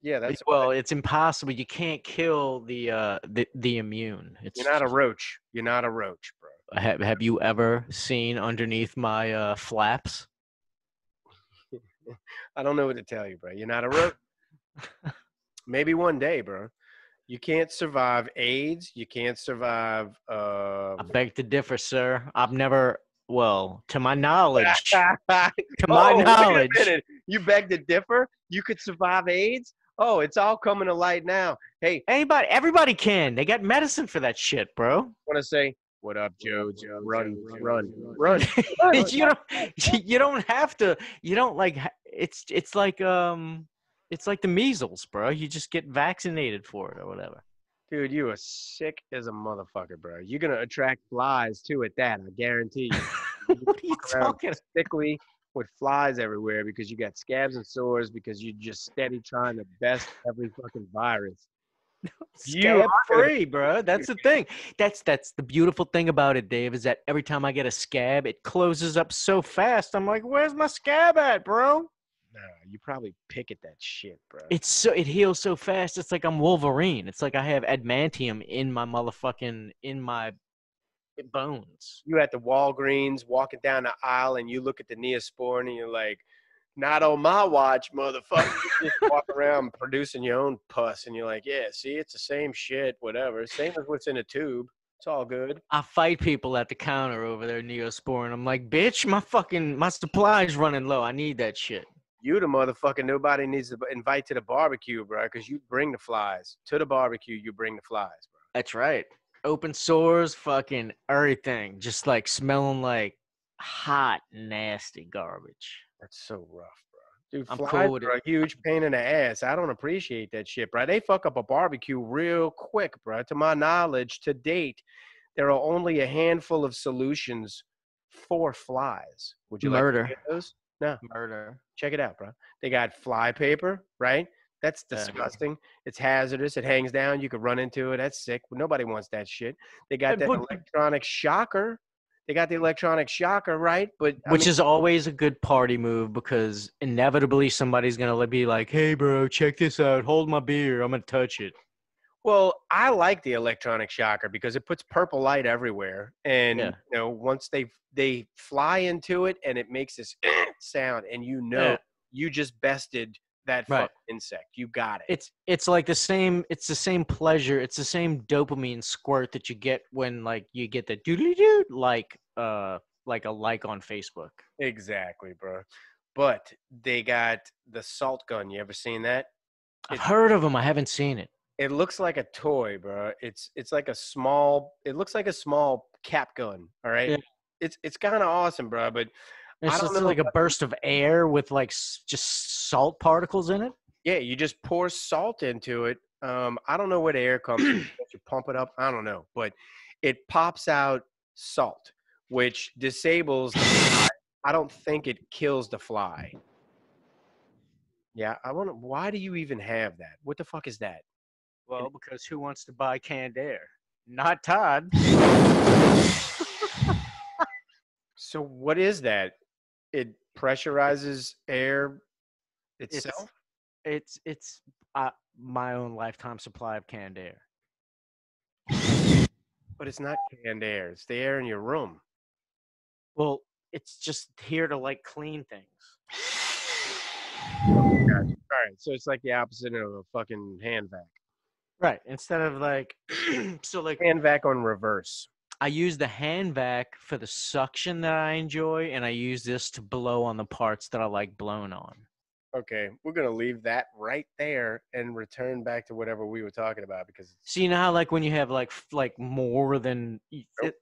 yeah, that's Well, it's impossible. You can't kill the immune. It's you're not a roach. You're not a roach, bro. have you ever seen underneath my flaps? I don't know what to tell you, bro. You're not a roach. Maybe one day, bro. You can't survive AIDS. You can't survive. I beg to differ, sir. I've never, well, to my knowledge, to my Wait a knowledge, minute. You beg to differ? You could survive AIDS? Oh, it's all coming to light now. Hey, everybody can. They got medicine for that shit, bro. want to say, what up, Joe? Run. you don't have to. You don't like. It's like the measles, bro. You just get vaccinated for it or whatever. Dude, you are sick as a motherfucker, bro. You're going to attract flies, too, at that. I guarantee you. What are you talking about? Sickly with flies everywhere because you got scabs and sores because you're just steady trying to best every fucking virus. Scab free, bro. That's the thing. That's the beautiful thing about it, Dave, is that every time I get a scab, it closes up so fast. I'm like, where's my scab at, bro? Nah, you probably pick at that shit, bro. It heals so fast. It's like I'm Wolverine. It's like I have adamantium in my bones. You at the Walgreens walking down the aisle and you look at the Neosporin and you're like, not on my watch, motherfucker. You just walk around producing your own pus and you're like, yeah, see, it's the same shit, whatever. Same as what's in a tube. It's all good. I fight people at the counter over there, Neosporin. I'm like, bitch, my supply's running low. I need that shit. You the motherfucker nobody needs to invite to the barbecue, bro, because you bring the flies. To the barbecue, you bring the flies, bro. That's right. Open sores, fucking everything. Just like smelling like hot, nasty garbage. That's so rough, bro. Dude, I'm flies cool with are a huge pain in the ass. I don't appreciate that shit, bro. They fuck up a barbecue real quick, bro. To my knowledge, to date, there are only a handful of solutions for flies. Would you like to get those? No. Murder. Check it out, bro. They got fly paper, right? That's disgusting. It's hazardous. It hangs down. You could run into it. That's sick. Nobody wants that shit. They got that electronic shocker. They got the electronic shocker, right? But which is always a good party move because inevitably somebody's going to be like, hey, bro, check this out. Hold my beer. I'm going to touch it. Well, I like the electronic shocker because it puts purple light everywhere. And, you know, once they fly into it and it makes this sound and you just bested that fucking insect. You got it. It's like the same pleasure. It's the same dopamine squirt that you get when like you get the doodly-doo like a like on Facebook. Exactly, bro. But they got the salt gun. You ever seen that? I've heard of them. I haven't seen it. It looks like a toy, bro. It's like it looks like a small cap gun. All right. Yeah. It's kind of awesome, bro. But it's just like a burst of air with like just salt particles in it. Yeah, you just pour salt into it. I don't know where the air comes from. You pump it up. I don't know, but it pops out salt, which disables the fly. I don't think it kills the fly. Yeah, why do you even have that? What the fuck is that? Well, because who wants to buy canned air? Not Todd. So what is that? It pressurizes air It's itself? it's my own lifetime supply of canned air. But it's not canned air. It's the air in your room. Well, it's just here to like clean things. All right. So it's like the opposite of a fucking hand vac. Right. Instead of like, so like Hand vac on reverse. I use the hand vac for the suction that I enjoy, and I use this to blow on the parts that I like blown on. Okay, we're gonna leave that right there and return back to whatever we were talking about because So you know how like when you have like more than Nope. Nope.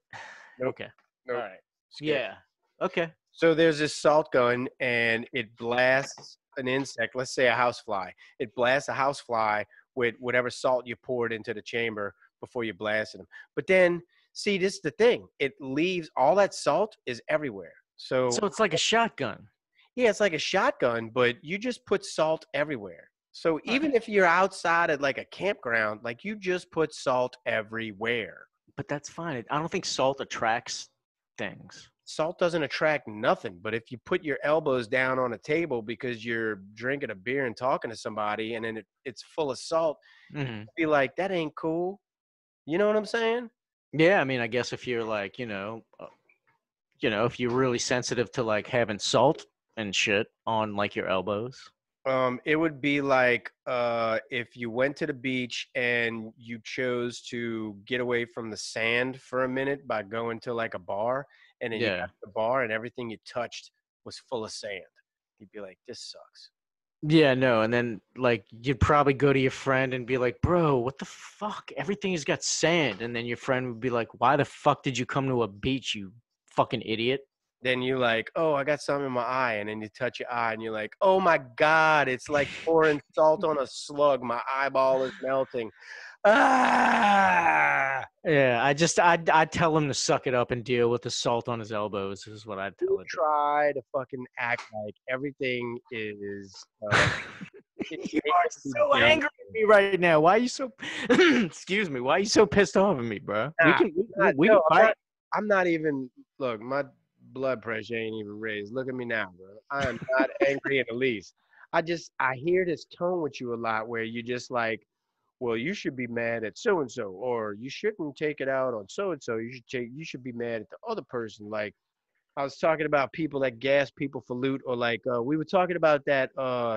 Okay. Nope. All right. Skip. Yeah. Okay. So there's this salt gun and it blasts an insect, let's say a housefly. It blasts a housefly with whatever salt you poured into the chamber before you blasted them. But then, see, this is the thing. It leaves, all that salt is everywhere. So it's like a shotgun. yeah, it's like a shotgun, but you just put salt everywhere. So even if you're outside at like a campground, like you just put salt everywhere. But that's fine. I don't think salt attracts things. Salt doesn't attract nothing, but if you put your elbows down on a table because you're drinking a beer and talking to somebody and then it's full of salt, be like, that ain't cool. You know what I'm saying? Yeah, I mean, I guess if you're like, if you're really sensitive to like having salt and shit on like your elbows. It would be like if you went to the beach and you chose to get away from the sand for a minute by going to like a bar, and then you got to the bar and everything you touched was full of sand. You'd be like, this sucks. Yeah, no, and then like you'd probably go to your friend and be like, bro, what the fuck? Everything has got sand. And then your friend would be like, why the fuck did you come to a beach, you fucking idiot? Then you like, oh, I got something in my eye. And then you touch your eye and you're like, oh my God, it's like pouring salt on a slug. My eyeball is melting. Ah! Yeah, I'd tell him to suck it up and deal with the salt on his elbows is what I'd tell him. Try to fucking act like everything is. You are so angry at me right now. Why are you so? Excuse me. Why are you so pissed off at me, bro? Nah, we can fight. I'm not even. Look, my blood pressure ain't even raised. Look at me now, bro. I am not angry in the least. I hear this tone with you a lot where you just like, well, you should be mad at so and so, or you shouldn't take it out on so and so. You should be mad at the other person. Like I was talking about people that gas people for loot, or like we were talking about that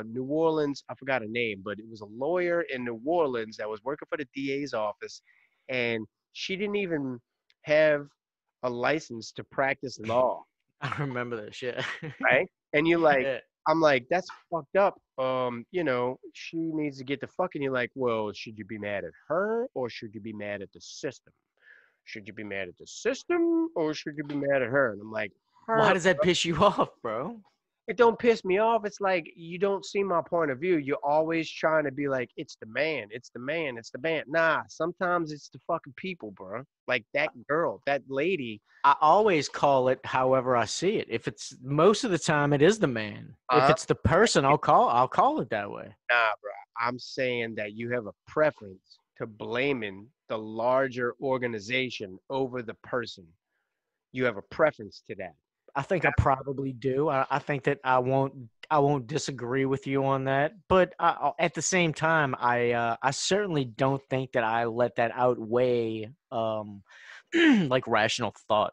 New Orleans. I forgot her name, but it was a lawyer in New Orleans that was working for the DA's office, and she didn't even have a license to practice law. I remember that shit. Right? And you're like, Yeah. I'm like, that's fucked up. She needs to get the fucking. You're like, well, should you be mad at her or should you be mad at the system? Should you be mad at the system or should you be mad at her? And I'm like, why does that piss you off, bro? It don't piss me off. It's like you don't see my point of view. You're always trying to be like, it's the man, it's the man, it's the man. Nah, sometimes it's the fucking people, bro. Like that girl, that lady. I always call it however I see it. If it's most of the time, it is the man. If it's the person, I'll call it that way. Nah, bro. I'm saying that you have a preference to blaming the larger organization over the person. You have a preference to that. I think I probably do. I think that I won't disagree with you on that. But at the same time, I certainly don't think that I let that outweigh like rational thought.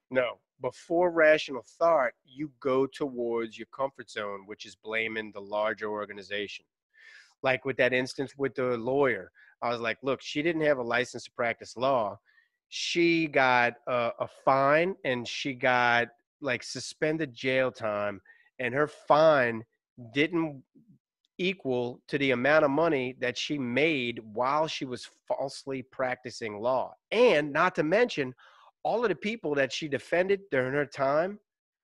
No, before rational thought, you go towards your comfort zone, which is blaming the larger organization. Like with that instance with the lawyer, I was like, look, she didn't have a license to practice law. She got a fine and she got like suspended jail time, and her fine didn't equal to the amount of money that she made while she was falsely practicing law. And not to mention all of the people that she defended during her time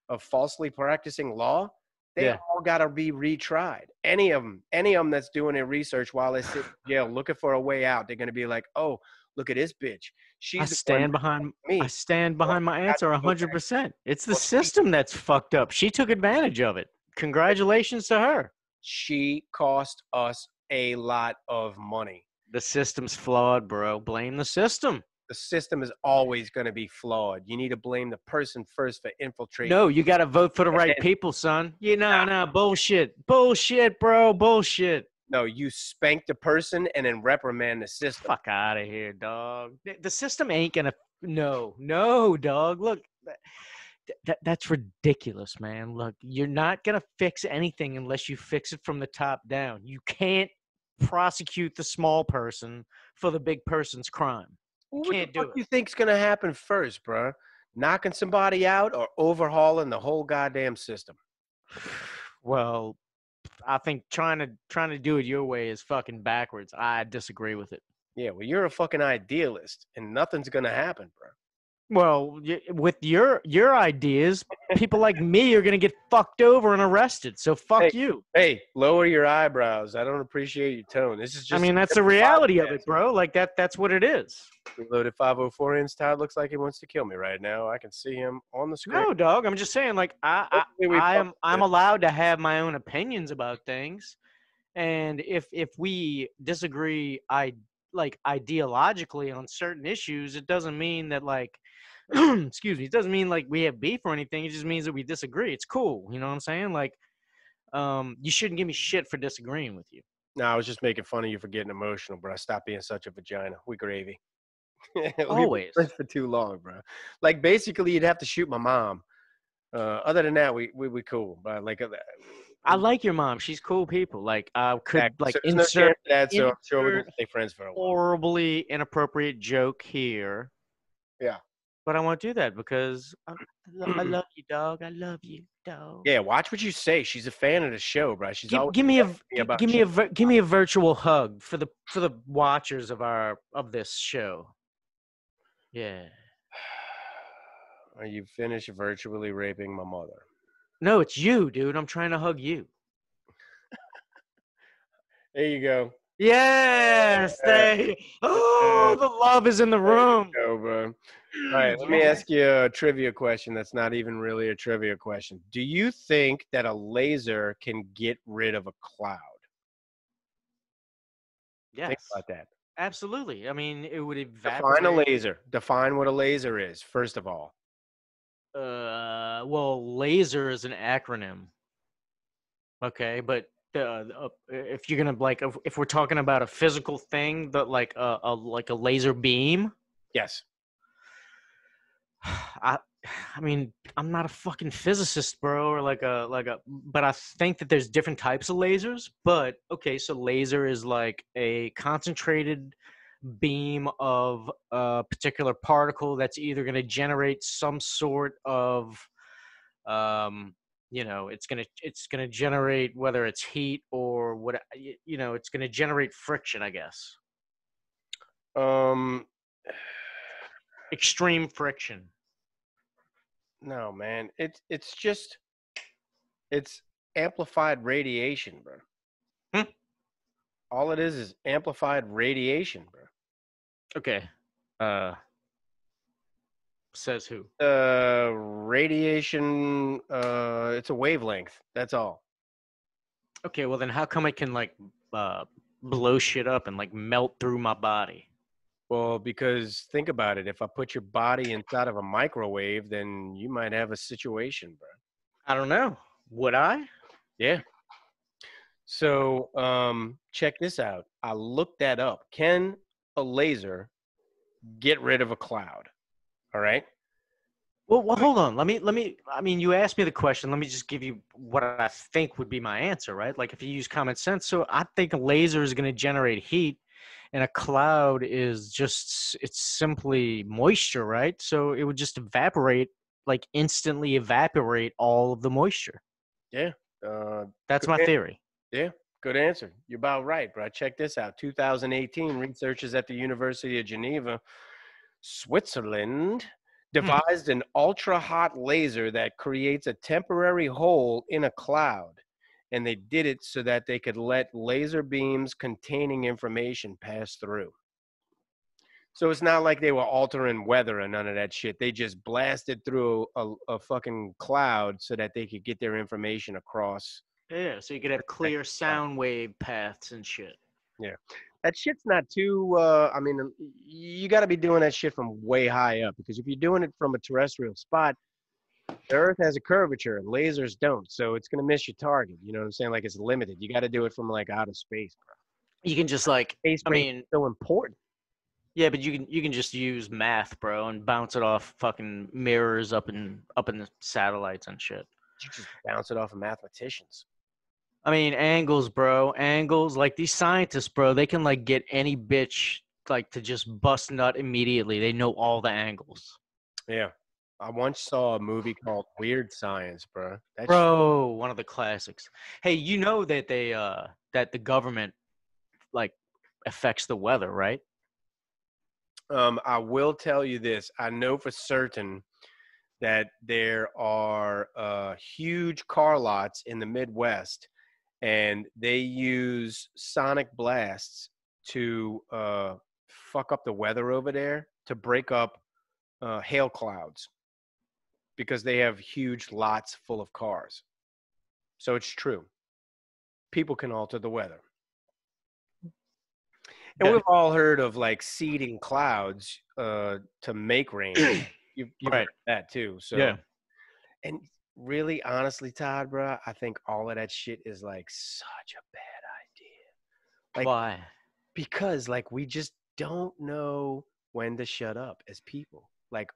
of falsely practicing law, they all got to be retried. Any of them that's doing their research while they sit in jail looking for a way out, they're going to be like, oh, look at this bitch. I stand behind my answer 100%. It's the system that's fucked up. She took advantage of it. Congratulations to her. She cost us a lot of money. The system's flawed, bro. Blame the system. The system is always going to be flawed. You need to blame the person first for infiltrating. No, you got to vote for the right people, son. Bullshit. Bullshit, bro. Bullshit. No, you spank the person and then reprimand the system. Fuck out of here, dog. The system ain't going to. No, dog. Look, that's ridiculous, man. Look, you're not going to fix anything unless you fix it from the top down. You can't prosecute the small person for the big person's crime. What Can't the do fuck it. you think's gonna happen first, bro? Knocking somebody out or overhauling the whole goddamn system? Well, I think trying to do it your way is fucking backwards. I disagree with it. Yeah, well, you're a fucking idealist, and nothing's gonna happen, bro. Well, with your ideas, people like me are gonna get fucked over and arrested. So fuck you. Hey, lower your eyebrows. I don't appreciate your tone. This is just. I mean, that's the reality of it, bro. Like that's what it is. Reloaded 504 inch. Todd looks like he wants to kill me right now. I can see him on the screen. No, dog. I'm just saying, like I'm allowed to have my own opinions about things, and if we disagree, ideologically on certain issues, it doesn't mean that like, excuse me, it doesn't mean like we have beef or anything. It just means that we disagree. It's cool. You know what I'm saying? Like, you shouldn't give me shit for disagreeing with you. No, I was just making fun of you for getting emotional, bro. Stop being such a vagina. We gravy. Always. We were friends for too long, bro. Like basically, you'd have to shoot my mom. Other than that, we cool. But like, I like your mom. She's cool people. Like, I could like so there's no chance insert of that, so I'm sure we're insert gonna stay friends for a while. horribly inappropriate joke here. Yeah. But I won't do that because I love you, dog. I love you, dog. Yeah, watch what you say. She's a fan of the show, bro. She's always give me asking me about give me a virtual hug for the watchers of this show. Yeah. Are you finished virtually raping my mother? No, it's you, dude. I'm trying to hug you. There you go. Yes. Oh, the love is in the room. There you go, bro. All right, let me ask you a trivia question that's not even really a trivia question. Do you think that a laser can get rid of a cloud? Yes. Think about that. Absolutely. I mean, it would evaporate. Define a laser. Define what a laser is, first of all. Well, laser is an acronym. Okay, but if you're gonna like, if we're talking about a physical thing, that like a laser beam. Yes. I mean, I'm not a fucking physicist, bro, or but I think that there's different types of lasers. But okay, so laser is like a concentrated beam of a particular particle that's either going to generate some sort of, it's gonna generate, whether it's heat or what, it's gonna generate friction, I guess. Extreme friction. No, man. It's amplified radiation, bro. All it is amplified radiation, bro. Okay. Says who? Radiation, it's a wavelength. That's all. Okay, well then how come it can like blow shit up and like melt through my body? Well, because think about it. If I put your body inside of a microwave, then you might have a situation, bro. I don't know. Would I? Yeah. So, check this out. I looked that up. Can a laser get rid of a cloud? All right. Well, hold on. Let me. I mean, you asked me the question. Let me just give you what I think would be my answer, right? Like if you use common sense. So I think a laser is going to generate heat, and a cloud is it's simply moisture, right? So it would just evaporate, like instantly evaporate all of the moisture. Yeah. That's my theory. Yeah. Good answer. You're about right, bro. Check this out. 2018, researchers at the University of Geneva, Switzerland, devised an ultra-hot laser that creates a temporary hole in a cloud. And they did it so that they could let laser beams containing information pass through. So it's not like they were altering weather or none of that shit. They just blasted through a fucking cloud so that they could get their information across. Yeah, so you could have clear sound wave paths and shit. Yeah. That shit's not too, I mean, you got to be doing that shit from way high up because if you're doing it from a terrestrial spot, the Earth has a curvature and lasers don't. So it's going to miss your target. You know what I'm saying? Like it's limited. You got to do it from like out of space, bro. You can just like, Space I race mean, is so important. yeah, but you can just use math, bro, and bounce it off fucking mirrors up in the satellites and shit. You just bounce it off of mathematicians. I mean, angles, bro, angles. Like these scientists, bro, they can like get any bitch like to just bust nut immediately. They know all the angles. Yeah. I once saw a movie called Weird Science, bro. That shit, Bro, one of the classics. Hey, you know that that the government like affects the weather, right? I will tell you this. I know for certain that there are huge car lots in the Midwest, and they use sonic blasts to fuck up the weather over there to break up hail clouds because they have huge lots full of cars. So it's true. People can alter the weather. And Yeah. we've all heard of like seeding clouds to make rain. You've Right. heard that too. So, Yeah. and really, honestly, Todd, bro, I think all of that shit is like such a bad idea. Like, Why? because like we just don't know when to shut up as people. Like,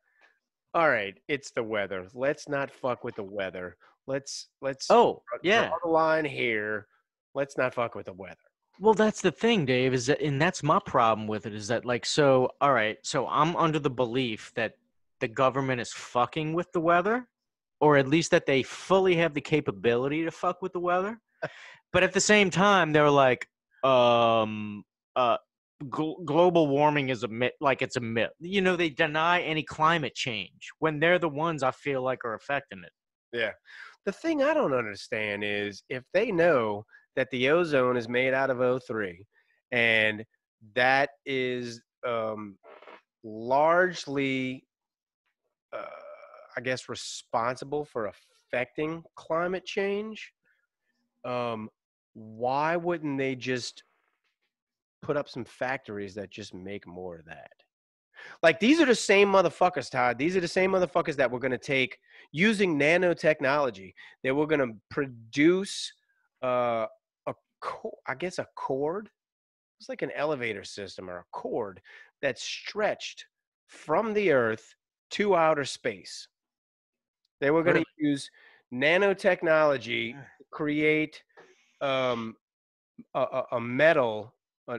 all right, it's the weather. Let's not fuck with the weather. Let's Oh, draw yeah. the line here. Let's not fuck with the weather. Well, that's the thing, Dave, is that, and that's my problem with it, is that like, so, all right, so I'm under the belief that the government is fucking with the weather, or at least that they fully have the capability to fuck with the weather. But at the same time, they're like, um, uh, global warming is a myth, like it's a myth. You know, they deny any climate change when they're the ones I feel like are affecting it. Yeah. The thing I don't understand is if they know that the ozone is made out of O3 and that is largely, uh, I guess, responsible for affecting climate change, um, why wouldn't they just put up some factories that just make more of that? Like these are the same motherfuckers, Todd. These are the same motherfuckers that we're going to take using nanotechnology. That we're going to produce I guess a cord. It's like an elevator system or a cord that's stretched from the Earth to outer space. They were going to Really? use nanotechnology to create um, a metal. I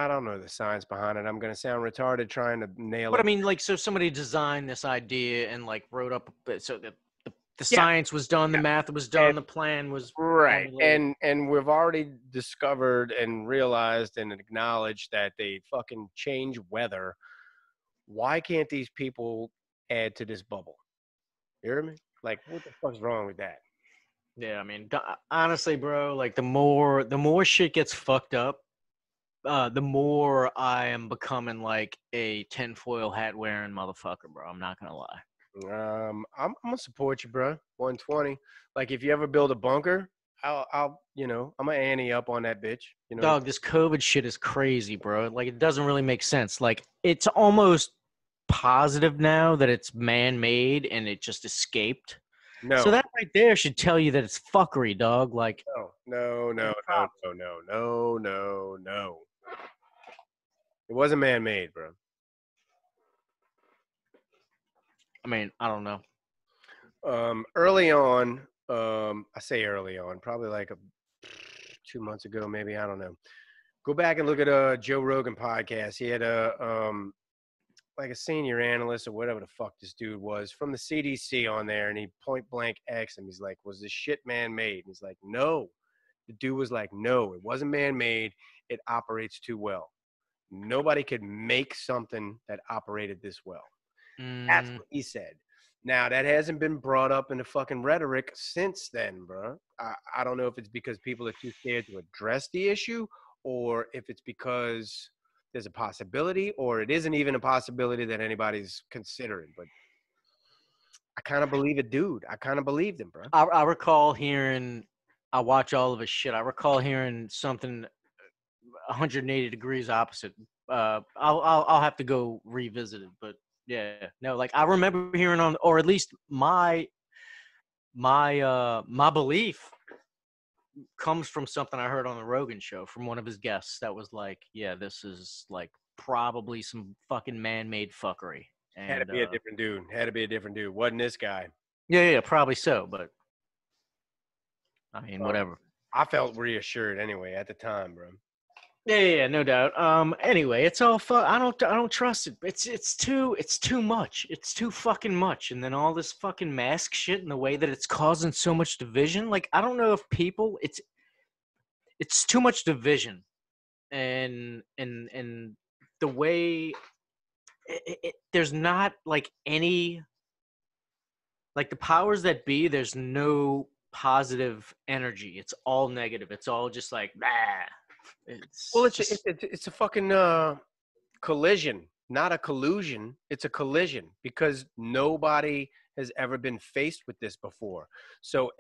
don't know the science behind it. I'm going to sound retarded trying to nail But I it. mean, like, so somebody designed this idea and like wrote up, so the Yeah, science was done, the math was done, the plan was right. formulated. And we've already discovered and realized and acknowledged that they fucking change weather. Why can't these people add to this bubble? You hear me? Like, what the fuck's wrong with that? Yeah, I mean, honestly, bro, like the more shit gets fucked up, the more I am becoming like a tinfoil hat wearing motherfucker, bro. I'm not gonna lie. I'm gonna support you, bro. 120. Like, if you ever build a bunker, I'm gonna ante up on that bitch. You know, Dog, this COVID shit is crazy, bro. Like, it doesn't really make sense. Like, it's almost positive now that it's man-made and it just escaped. So no, that right there should tell you that it's fuckery, dog. Like, no. It wasn't man-made, bro. I mean, I don't know. Early on, I say early on, probably like 2 months ago, maybe, I don't know. Go back and look at a Joe Rogan podcast. He had like a senior analyst or whatever the fuck this dude was from the CDC on there, and he point blank asked him, he's like, was this shit man-made? And he's like, no. The dude was like, no, it wasn't man-made. It operates too well. Nobody could make something that operated this well. That's what he said. Now, that hasn't been brought up in the fucking rhetoric since then, bro. I don't know if it's because people are too scared to address the issue, or if it's because there's a possibility, or it isn't even a possibility that anybody's considering. But I kind of believe it, dude. I kind of believed him, bro. I recall hearing, I watch all of his shit. I recall hearing something 180 degrees opposite. I'll have to go revisit it, but yeah, no, like I remember hearing on, or at least my belief comes from something I heard on the Rogan show from one of his guests that was like, yeah, this is like probably some fucking man-made fuckery. And Had to be a different dude. Had to be a different dude. Wasn't this guy? yeah, probably so, but I mean, whatever. I felt reassured anyway at the time, bro. Yeah, no doubt. Anyway, it's all fun. I don't trust it. It's too much. It's too fucking much. And then all this fucking mask shit and the way that it's causing so much division. Like, I don't know if people. It's too much division, and the way there's not like any, like the powers that be. There's no positive energy. It's all negative. It's all just like It's a fucking collision, not a collusion. It's a collision because nobody has ever been faced with this before. So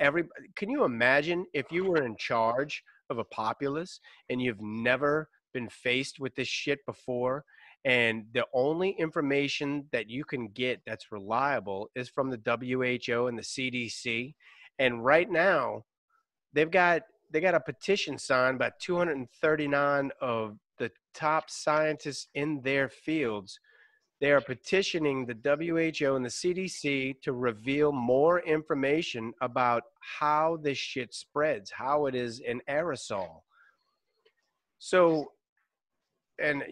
can you imagine if you were in charge of a populace and you've never been faced with this shit before, and the only information that you can get that's reliable is from the WHO and the CDC, and right now they got a petition signed by 239 of the top scientists in their fields. They are petitioning the WHO and the CDC to reveal more information about how this shit spreads, how it is an aerosol. So, and,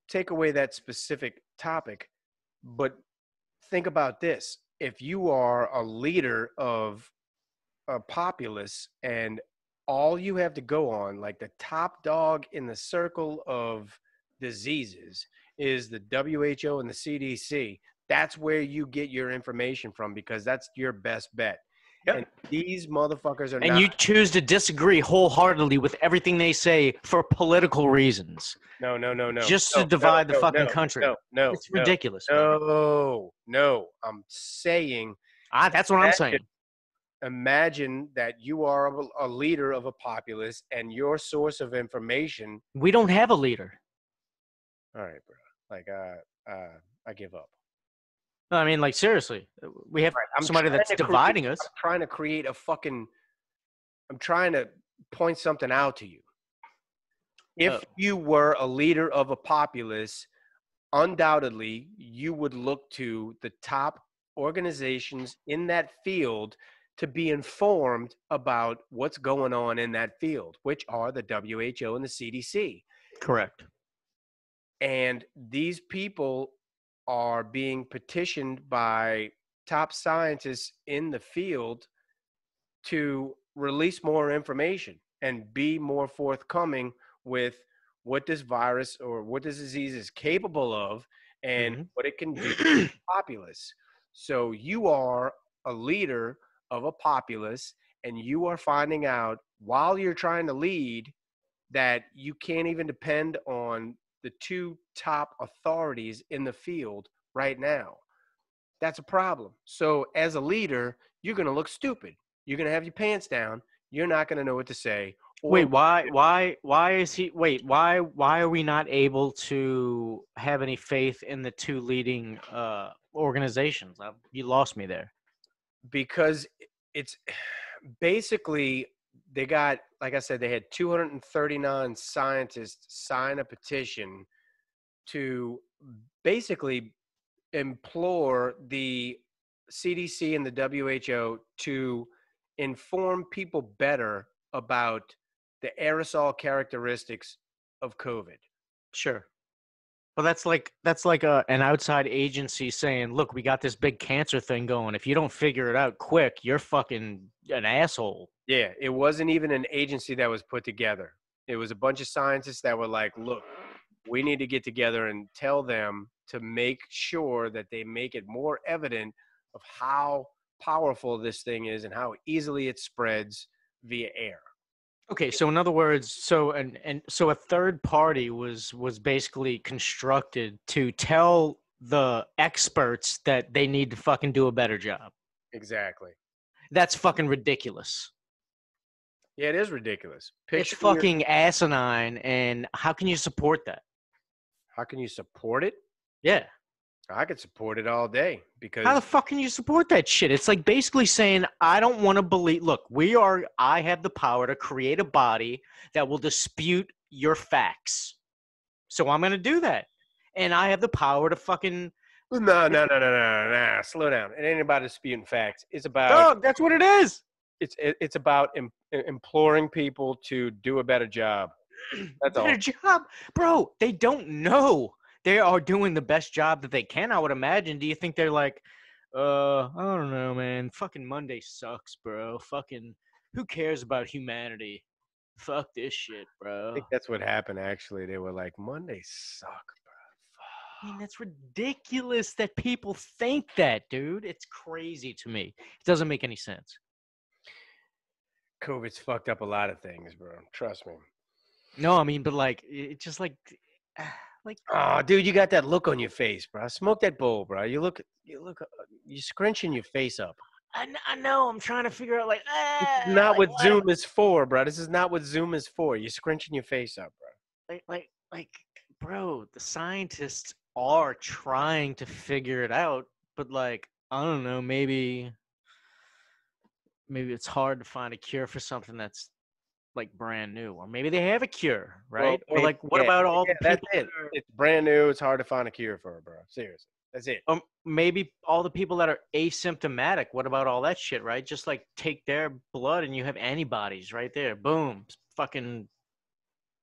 take away that specific topic, but think about this. If you are a leader of a populace and all you have to go on, like the top dog in the circle of diseases, is the WHO and the CDC. That's where you get your information from because that's your best bet. Yep. And these motherfuckers are and you choose to disagree wholeheartedly with everything they say for political reasons. No. Just to divide the fucking country. No. It's ridiculous. No. I'm saying. That's what I'm saying. Imagine that you are a leader of a populace and your source of information. We don't have a leader. All right, bro. Like, I give up. I mean, like, seriously. We have somebody that's dividing us. I'm trying to create I'm trying to point something out to you. If you were a leader of a populace, undoubtedly, you would look to the top organizations in that field to be informed about what's going on in that field, which are the WHO and the CDC. Correct. And these people are being petitioned by top scientists in the field to release more information and be more forthcoming with what this virus or what this disease is capable of and what it can do to the populace. So you are a leader of a populace and you are finding out while you're trying to lead that you can't even depend on the two top authorities in the field right now. That's a problem. So as a leader, you're going to look stupid. You're going to have your pants down. You're not going to know what to say. Wait, why are we not able to have any faith in the two leading organizations? You lost me there. Because it's basically, they got, like I said, they had 239 scientists sign a petition to basically implore the CDC and the WHO to inform people better about the aerosol characteristics of COVID. Sure. Well, that's like an outside agency saying, look, we got this big cancer thing going. If you don't figure it out quick, you're fucking an asshole. Yeah, it wasn't even an agency that was put together. It was a bunch of scientists that were like, look, we need to get together and tell them to make sure that they make it more evident of how powerful this thing is and how easily it spreads via air. Okay, so in other words, so a third party was basically constructed to tell the experts that they need to fucking do a better job. Exactly. That's fucking ridiculous. Yeah, it is ridiculous. It's Picture your- fucking asinine, and how can you support that? How can you support it? Yeah. I could support it all day because How the fuck can you support that shit? It's like basically saying, I don't want to believe. Look, I have the power to create a body that will dispute your facts. So I'm going to do that. And I have the power to fucking. no. Slow down. It ain't about disputing facts. It's about Dog, that's what it is. it's about imploring people to do a better job. That's all. Better job. Bro, they don't know. They are doing the best job that they can, I would imagine. Do you think they're like, I don't know, man. Fucking Monday sucks, bro. Fucking, who cares about humanity? Fuck this shit, I bro. think that's what happened. Actually, they were like, Mondays suck, I mean, that's ridiculous that people think that, dude. It's crazy to me. It doesn't make any sense. bro. COVID's fucked up a lot of things, bro. Trust me. No, I mean, but like, it's just like, Oh, dude, you got that look on your face, bro. Smoke that bowl, bro. You scrunching your face up. I know. I'm trying to figure out, like, This is not what Zoom is for, bro. This is not what Zoom is for. You're scrunching your face up, bro. Like, bro, the scientists are trying to figure it out, but like, I don't know, maybe it's hard to find a cure for something that's like brand new, or maybe they have a cure, right? Well, Or like, what about all the that's people? it. It's brand new. It's hard to find a cure for it, bro. Seriously. That's it. Maybe all the people that are asymptomatic. What about all that shit, right? Just like take their blood and you have antibodies right there. Boom, fucking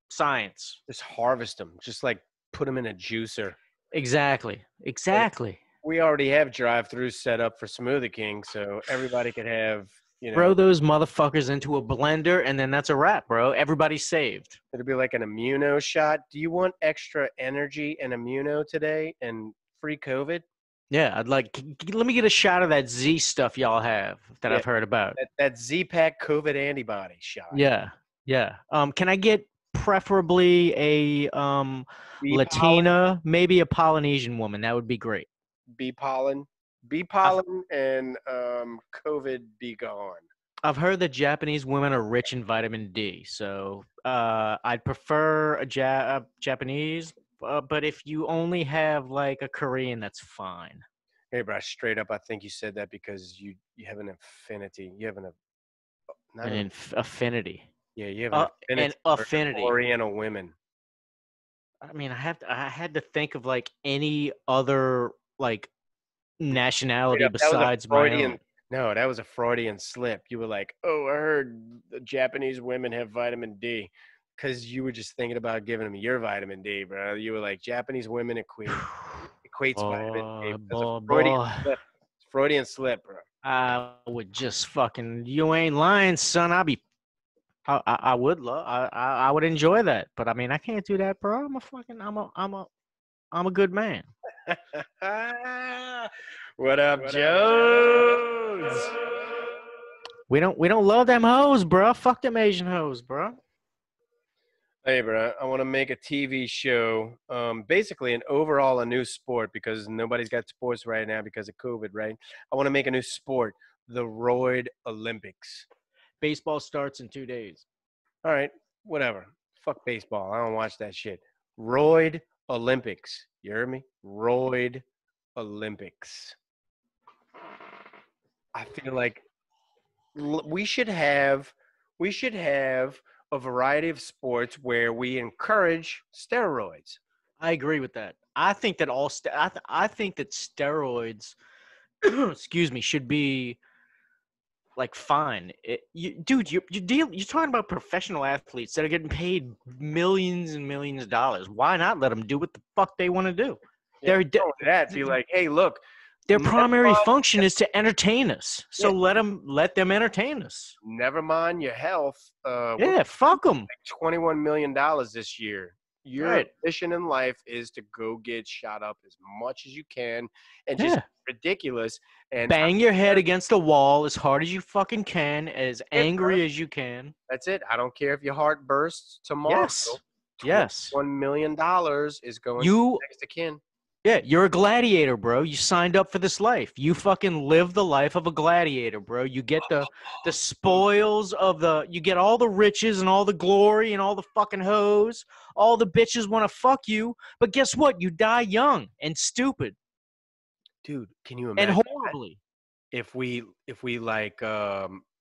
science. Just harvest them. Just like put them in a juicer. Exactly. We already have drive-throughs set up for Smoothie King, so everybody could have, Throw those motherfuckers into a blender, and then that's a wrap, bro. Everybody's saved. It'll be like an immuno shot. Do you want extra energy and immuno today and free COVID? Yeah, I'd like. Let me get a shot of that Z stuff y'all have that I've heard about. That Z-Pack COVID antibody shot. Yeah. Can I get preferably a Bee Latina, maybe a Polynesian woman? That would be great. Bee pollen, and COVID be gone. I've heard that Japanese women are rich in vitamin D, so I'd prefer a Japanese. But if you only have like a Korean, that's fine. Hey, bro, straight up, I think you said that because you have an affinity. You have affinity. Yeah, you have an affinity for Oriental women. I mean, I had to think of like any other like nationality besides my own. No, that was a Freudian slip. You were like, oh, I heard the Japanese women have vitamin D. Because you were just thinking about giving them your vitamin D, bro. You were like, Japanese women equates vitamin D. Freudian slip, bro. I would just fucking, you ain't lying, son. I would enjoy that, but I mean, I can't do that, bro. I'm a good man. What up, Jones? We don't love them hoes, bro. Fuck them Asian hoes, bro. Hey, bro, I want to make a TV show, basically a new sport because nobody's got sports right now because of COVID, right? I want to make a new sport, the Roid Olympics. Baseball starts in 2 days. All right, whatever. Fuck baseball. I don't watch that shit. Roid Olympics. You heard me? Roid Olympics. I feel like we should have a variety of sports where we encourage steroids. I agree with that. I think that I think that steroids, excuse me, should be like fine. You're talking about professional athletes that are getting paid millions and millions of dollars. Why not let them do what the fuck they want to do? Yeah, be like, hey, look. Their primary function is to entertain us. So let them entertain us. Never mind your health. Fuck them. Like $21 million this year. Your mission in life is to go get shot up as much as you can and just ridiculous. And bang your head against the wall as hard as you fucking can, as angry as you can. That's it. I don't care if your heart bursts tomorrow. Yes. $1 million is going to next of kin. Yeah, you're a gladiator, bro. You signed up for this life. You fucking live the life of a gladiator, bro. You get the spoils of you get all the riches and all the glory and all the fucking hoes. All the bitches want to fuck you, but guess what? You die young and stupid Dude, can you and imagine horribly. if we like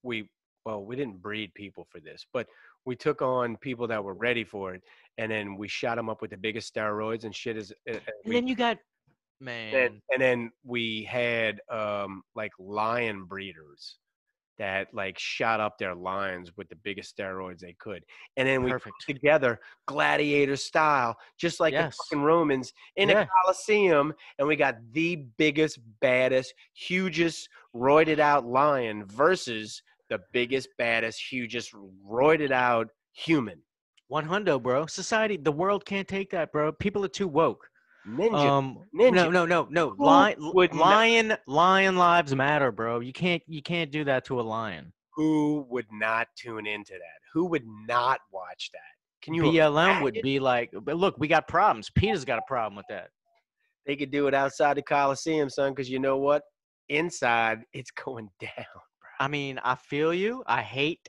we didn't breed people for this, but we took on people that were ready for it, and then we shot them up with the biggest steroids and shit And then you got and, man, and then we had like lion breeders that like shot up their lions with the biggest steroids they could. And then we put perfect. together gladiator style, just like the Yes. fucking Romans in a Yeah. Colosseum. And we got the biggest, baddest, hugest, roided out lion versus the biggest, baddest, hugest, roided out human. 100, bro. Society, the world can't take that, bro. People are too woke. Ninja. No. Who would not, Lion lives matter, bro. You can't do that to a lion. who would not tune into that? Who would not watch that? Can you BLM would imagine? be like, but look, we got problems. Peter's got a problem with that. They could do it outside the Coliseum, son, because you know what? Inside, it's going down. I mean, I feel you. I hate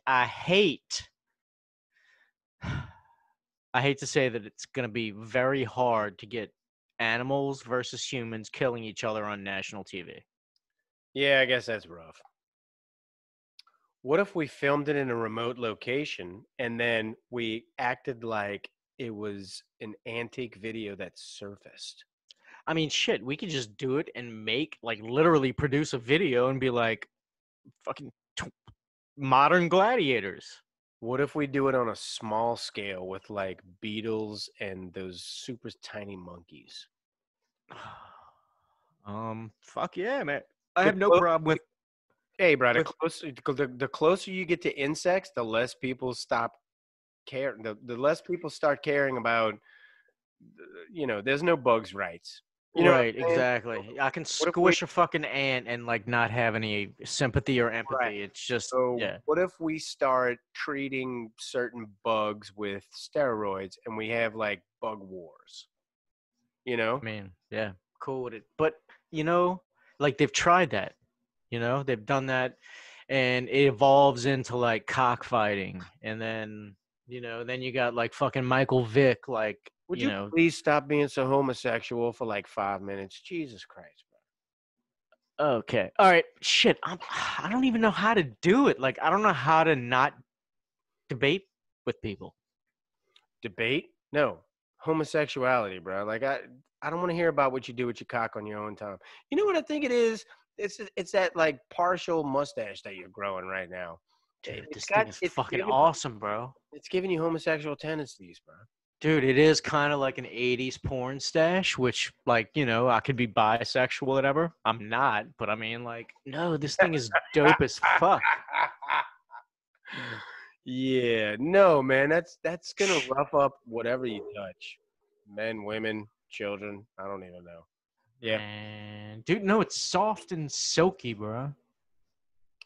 to say that it's going to be very hard to get animals versus humans killing each other on national TV. Yeah, I guess that's rough. What if we filmed it in a remote location and then we acted like it was an antique video that surfaced? I mean, shit, we could just do it and make, like, literally produce a video and be like, fucking modern gladiators. What if we do it on a small scale with like beetles and those super tiny monkeys? Fuck yeah, man. I The have no clo- problem with. Hey, bro, with the closer you get to insects, the less people stop caring. The less people start caring about, there's no bugs' rights. You know what Right, I'm saying? exactly. I can What if we squish a fucking ant and like not have any sympathy or right? empathy. It's just So yeah. what if we start treating certain bugs with steroids and we have like bug wars? You know? I mean, yeah, cool with it. But like they've tried that. They've done that, and it evolves into like cockfighting, and then you got like fucking Michael Vick, like Would you please stop being so homosexual for like 5 minutes? Jesus Christ, bro. Okay, all right, shit. I don't even know how to do it. Like I don't know how to not debate with people. Debate? No. Homosexuality, bro. Like I don't want to hear about what you do with your cock on your own time. You know what I think it is? It's that like partial mustache that you're growing right now. Dude, It's this thing is fucking awesome, bro. It's giving you homosexual tendencies, bro. Dude, it is kind of like an 80s porn stash, which, like, I could be bisexual, whatever. I'm not, but I mean, like, no, this thing is dope as fuck. Yeah, no, man, that's gonna rough up whatever you touch. Men, women, children, I don't even know. Yeah. And, dude, no, it's soft and silky, bro.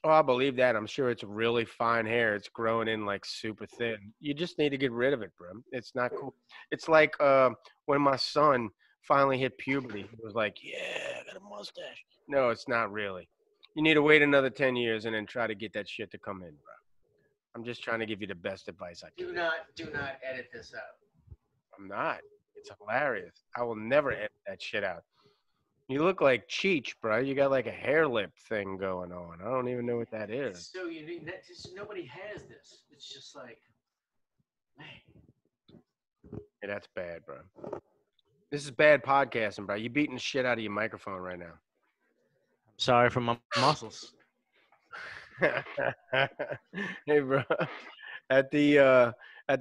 Oh, I believe that. I'm sure it's really fine hair. It's growing in like super thin. You just need to get rid of it, bro. It's not cool. It's like when my son finally hit puberty. He was like, "Yeah, I got a mustache." No, it's not really. You need to wait another 10 years and then try to get that shit to come in, bro. I'm just trying to give you the best advice I can. Do not edit this out. I'm not. It's hilarious. I will never edit that shit out. You look like Cheech, bro. You got like a hair lip thing going on. I don't even know what that is. It's so unique. Nobody has this. It's just like, man. Yeah, that's bad, bro. This is bad podcasting, bro. You're beating the shit out of your microphone right now. I'm sorry for my muscles. Hey, bro. At the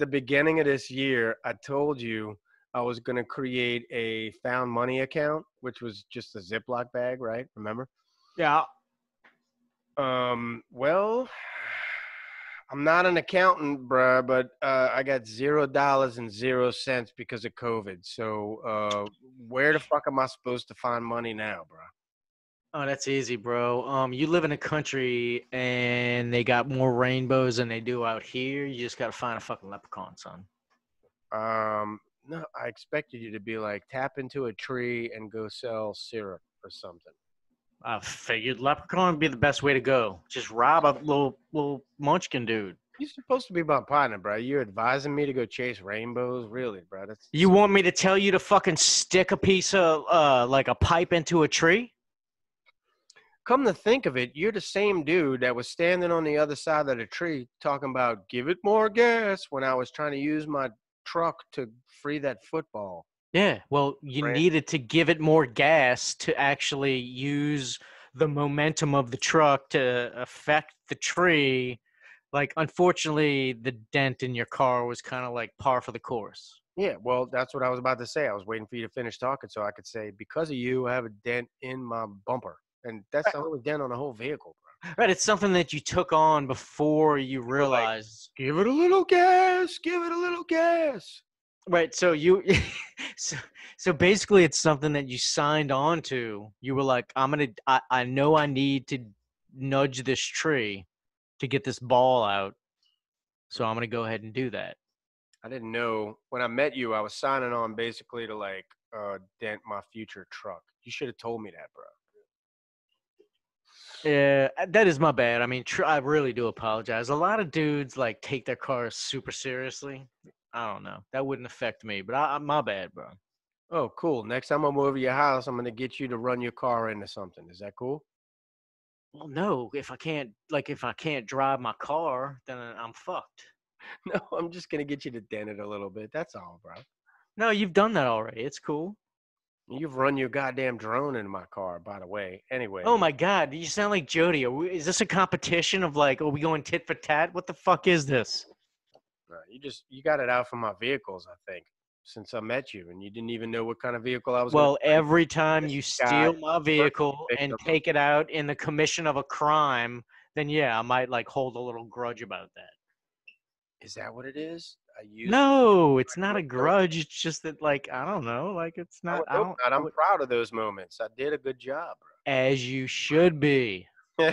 beginning of this year, I told you I was gonna create a found money account, which was just a Ziploc bag, right? Remember? Yeah. Well, I'm not an accountant, bruh, but I got $0 and 0 cents because of COVID. So where the fuck am I supposed to find money now, bruh? Oh, that's easy, bro. You live in a country and they got more rainbows than they do out here. You just gotta find a fucking leprechaun, son. No, I expected you to be like, tap into a tree and go sell syrup or something. I figured leprechaun would be the best way to go. Just rob a little munchkin dude. You're supposed to be my partner, bro. You're advising me to go chase rainbows? Really, bro? That's You want me to tell you to fucking stick a piece of like a pipe into a tree? Come to think of it, you're the same dude that was standing on the other side of the tree talking about give it more gas when I was trying to use my truck to free that football. Yeah, well, you Right. needed to give it more gas to actually use the momentum of the truck to affect the tree. Like, unfortunately, the dent in your car was kind of like par for the course. Yeah, well, that's what I was about to say. I was waiting for you to finish talking so I could say, because of you, I have a dent in my bumper. And that's the only dent on the whole vehicle, bro. Right, it's something that you took on before you realized. Give it a little gas. Give it a little gas. Right, so you, so basically, it's something that you signed on to. You were like, I know I need to nudge this tree to get this ball out, so I'm gonna go ahead and do that. I didn't know. When I met you, I was signing on basically to like dent my future truck. You should have told me that, bro. Yeah, that is my bad. I mean, I really do apologize. A lot of dudes like take their cars super seriously. I don't know. That wouldn't affect me, but my bad, bro. Oh, cool. Next time I'm over your house, I'm gonna get you to run your car into something. Is that cool? Well, no, if I can't drive my car, then I'm fucked. No, I'm just gonna get you to dent it a little bit. That's all, bro. No, you've done that already. It's cool. You've run your goddamn drone in my car, by the way. Anyway. Oh my God, you sound like Jody. Is this a competition of like, are we going tit for tat? What the fuck is this? You got it out for my vehicles, I think, since I met you, and you didn't even know what kind of vehicle I was. Well, gonna every time you steal my vehicle and victim. take it out in the commission of a crime, then yeah, I might like hold a little grudge about that. Is that what it is? No, it's not a grudge. It's just that, like, I don't know. Like, it's not. I'm proud of those moments. I did a good job, As you should be. bro.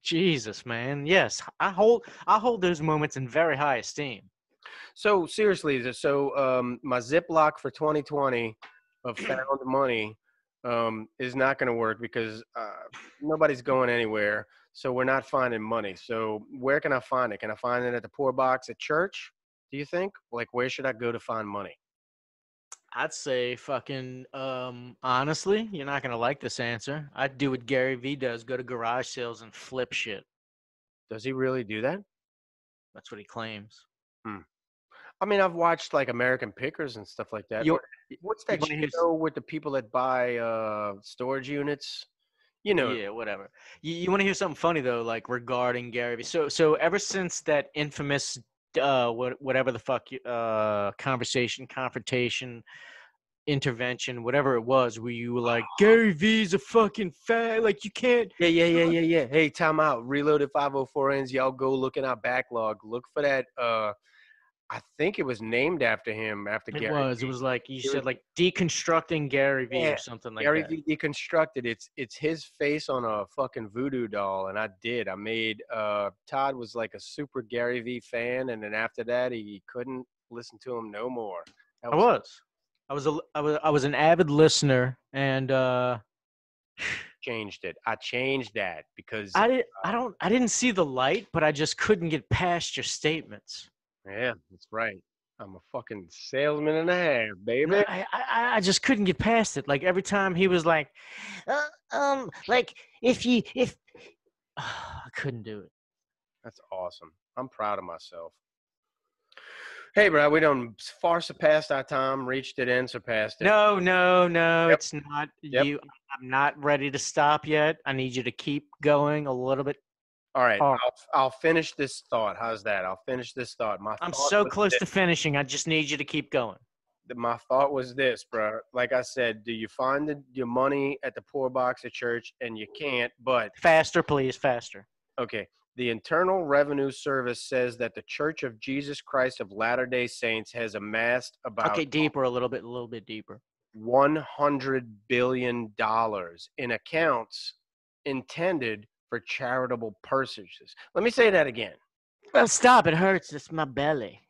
Jesus, man. Yes, I hold those moments in very high esteem. So seriously, my Ziploc for 2020 of found money is not going to work because nobody's going anywhere. So we're not finding money. So where can I find it? Can I find it at the poor box at church? Do you think? Like, where should I go to find money? I'd say fucking honestly, you're not gonna like this answer. I'd do what Gary Vee does, go to garage sales and flip shit. Does he really do that? That's what he claims. I mean, I've watched like American Pickers and stuff like that. What's that show with the people that buy storage units? You know. Yeah, whatever. You want to hear something funny though, like regarding Gary Vee? So ever since that infamous whatever the fuck confrontation, intervention, whatever it was, where you were like, Gary Vee's a fucking fag, like you can't. Yeah. Hey, time out. Reloaded 504 ends. Y'all go look in our backlog. Look for that. I think it was named after him. Gary Vee. It was like you said, like deconstructing Gary Vee or something like Gary that. Vee deconstructed. It's his face on a fucking voodoo doll, and I made. Todd was like a super Gary Vee fan, and then after that, he couldn't listen to him no more. I was an avid listener, and changed it. I changed that because I didn't see the light, but I just couldn't get past your statements. Yeah, that's right. I'm a fucking salesman and a half, baby. No, I just couldn't get past it. Like every time he was like, like if I couldn't do it. That's awesome. I'm proud of myself. Hey, bro, we done far surpassed our time, reached it and surpassed it. No, Yep. It's not Yep. you. I'm not ready to stop yet. I need you to keep going a little bit. All right, I'll finish this thought. How's that? I'll finish this thought. I'm so close to finishing. I just need you to keep going. My thought was this, bro. Like I said, do you find your money at the poor box at church? And you can't, but faster, please, faster. Okay. The Internal Revenue Service says that the Church of Jesus Christ of Latter-day Saints has amassed about deeper, a little bit deeper. $100 billion in accounts intended for charitable purposes. Let me say that again. Well, stop. It hurts. It's my belly.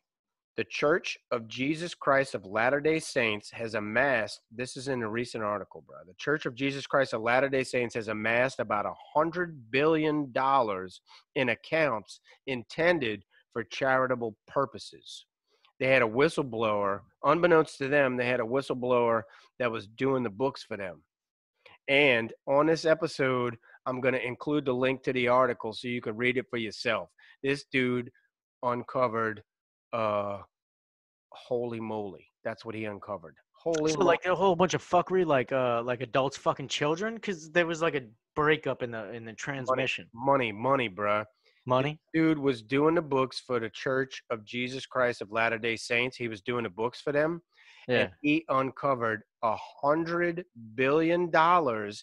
The Church of Jesus Christ of Latter-day Saints has amassed, this is in a recent article, bro. The Church of Jesus Christ of Latter-day Saints has amassed about $100 billion in accounts intended for charitable purposes. They had a whistleblower, unbeknownst to them, they had a whistleblower that was doing the books for them. And on this episode, I'm going to include the link to the article so you can read it for yourself. This dude uncovered holy moly, that's what he uncovered. Holy So moly. like a whole bunch of fuckery, like adults fucking children, because there was like a breakup in the transmission. Money, bruh. Money. Dude was doing the books for the Church of Jesus Christ of Latter-day Saints. He was doing the books for them. Yeah. And he uncovered $100 billion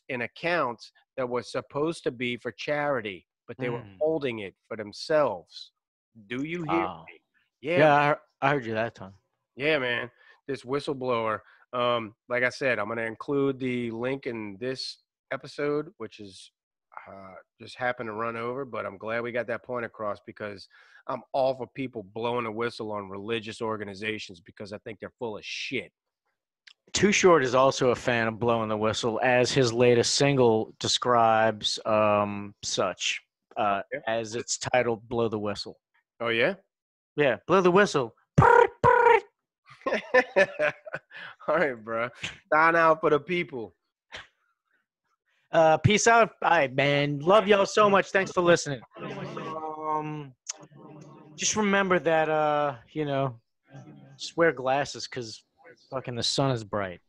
in accounts that were supposed to be for charity, but they were holding it for themselves. Do you hear me? Yeah, I heard you that time. Yeah, man. This whistleblower. Like I said, I'm going to include the link in this episode, which is just happened to run over, but I'm glad we got that point across because I'm all for people blowing a whistle on religious organizations because I think they're full of shit. Too Short is also a fan of blowing the whistle, as his latest single describes such, as it's titled "Blow the Whistle." Oh yeah? Yeah, blow the whistle. All right, bro. Sign out for the people. Peace out. All right, man. Love y'all so much. Thanks for listening. Just remember that, just wear glasses because fucking the sun is bright.